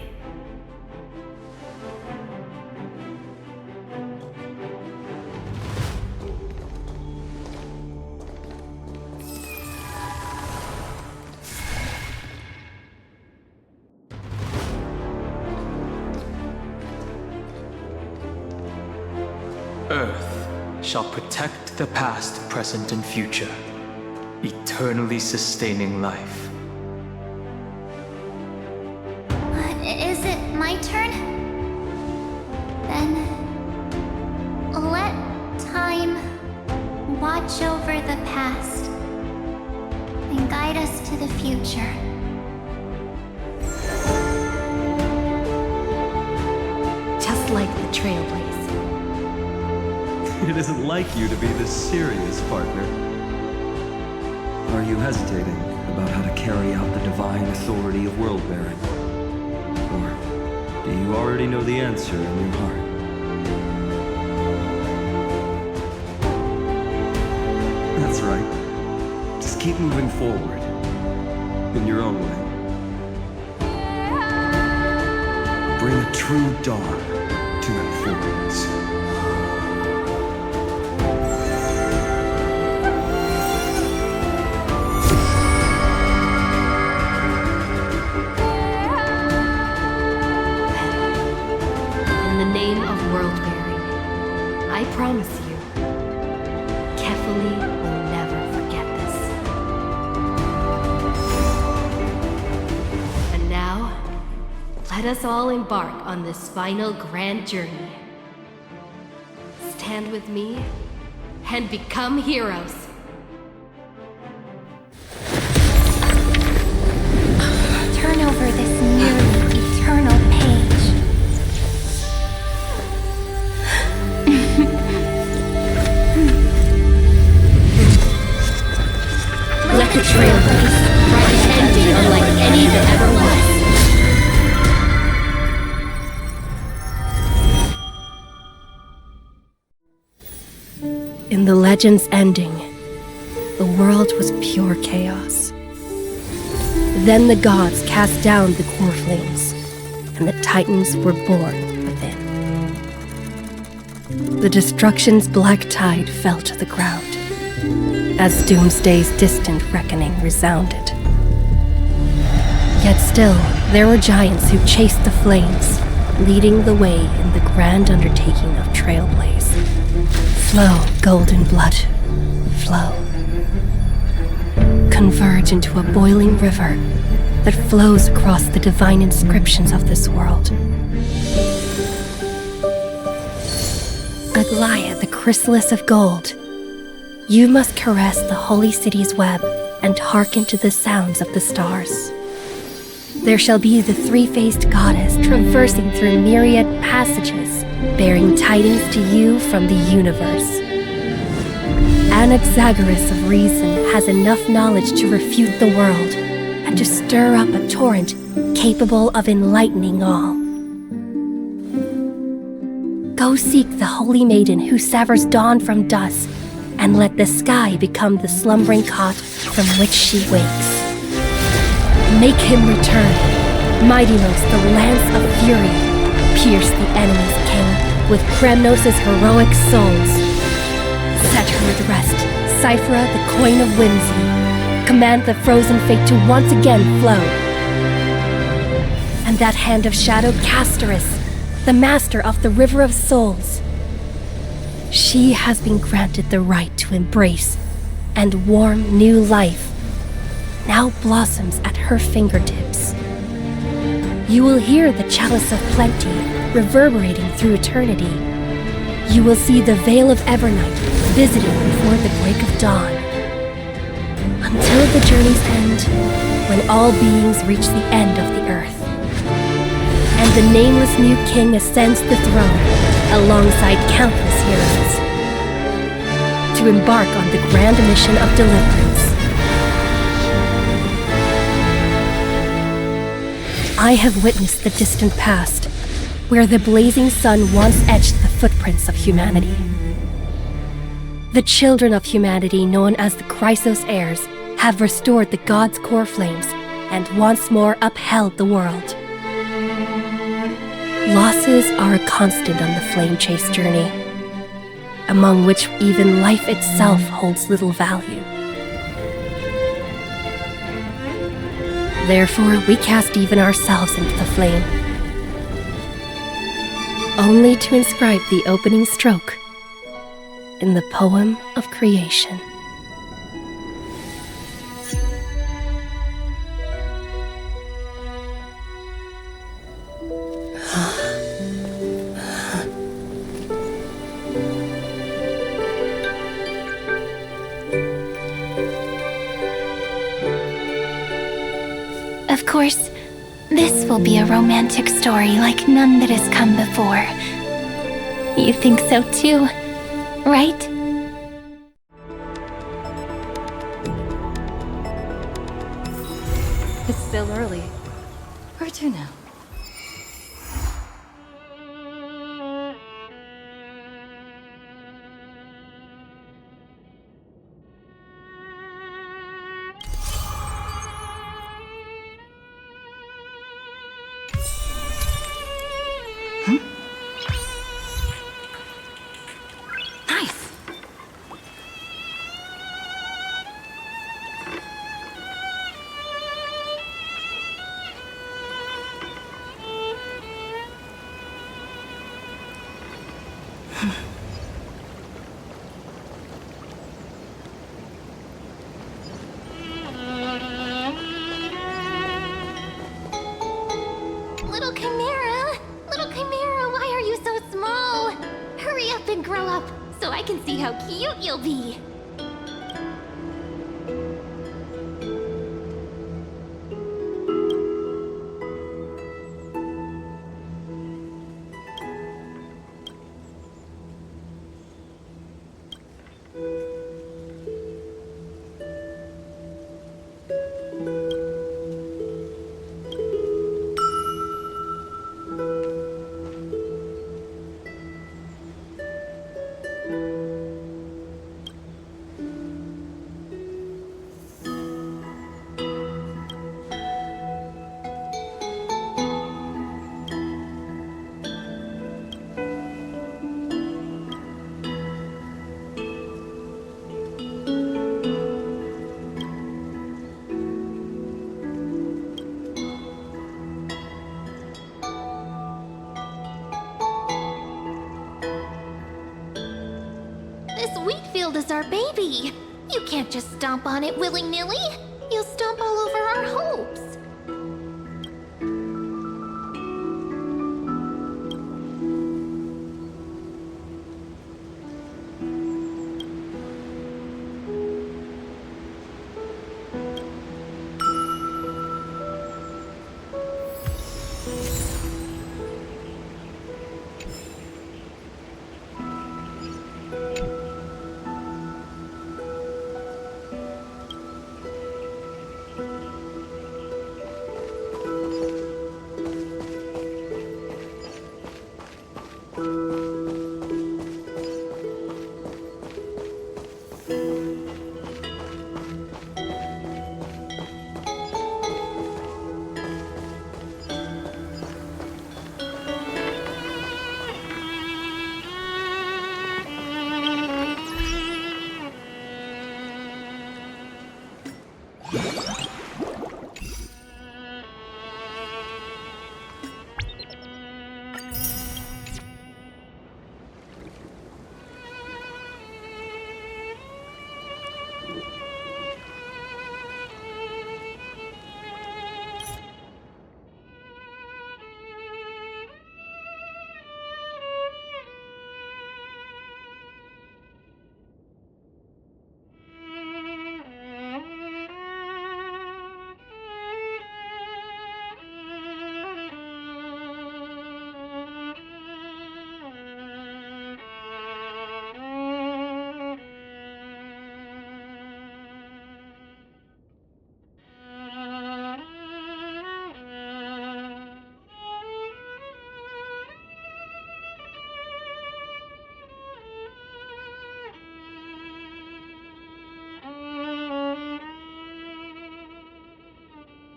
Earth shall protect the past, present, and future, eternally sustaining life. Is it my turn? Then let time watch over the past and guide us to the future. Just like the Trailblaze. It isn't like you to be this serious, partner. Are you hesitating about how to carry out the divine authority of world-bearing? Or do you already know the answer in your heart? That's right. Just keep moving forward. In your own way. Bring a true dawn to Emporiums. I promise you, Kefali will never forget this. And now, let us all embark on this final grand journey. Stand with me and become heroes. Turn over this nearly eternal page. Let the Trailblaze write an ending unlike any that ever was. In the legend's ending, the world was pure chaos. Then the gods cast down the core flames, and the Titans were born within. The destruction's black tide fell to the ground, as Doomsday's distant reckoning resounded. Yet still, there were giants who chased the flames, leading the way in the grand undertaking of Trailblaze. Flow, golden blood, flow. Converge into a boiling river that flows across the divine inscriptions of this world. Aglaia, the chrysalis of gold, you must caress the holy city's web and hearken to the sounds of the stars. There shall be the three-faced goddess traversing through myriad passages, bearing tidings to you from the universe. Anaxagoras of reason has enough knowledge to refute the world and to stir up a torrent capable of enlightening all. Go seek the holy maiden who severs dawn from dusk, and let the sky become the slumbering cot from which she wakes. Make him return. Mightymost, the lance of fury, pierce the enemy's king with Kremnos' heroic souls. Set her at rest, Cyphra, the coin of whimsy. Command the frozen fate to once again flow. And that hand of shadow, Castoris, the master of the River of Souls. She has been granted the right to embrace and warm new life, now blossoms at her fingertips. You will hear the chalice of plenty reverberating through eternity. You will see the Veil of Evernight visiting before the break of dawn. Until the journey's end, when all beings reach the end of the earth. And the nameless new king ascends the throne alongside countless heroes to embark on the grand mission of deliverance. I have witnessed the distant past, where the blazing sun once etched the footprints of humanity. The children of humanity, known as the Chrysos heirs, have restored the gods' core flames and once more upheld the world. Losses are a constant on the flame chase journey, among which even life itself holds little value. Therefore, we cast even ourselves into the flame, only to inscribe the opening stroke in the poem of creation. Of course, this will be a romantic story like none that has come before. You think so too, right? It's still early. Where to now? Little Chimera, why are you so small? Hurry up and grow up so I can see how cute you'll be. This wheat field is our baby. You can't just stomp on it willy-nilly. You'll stomp all over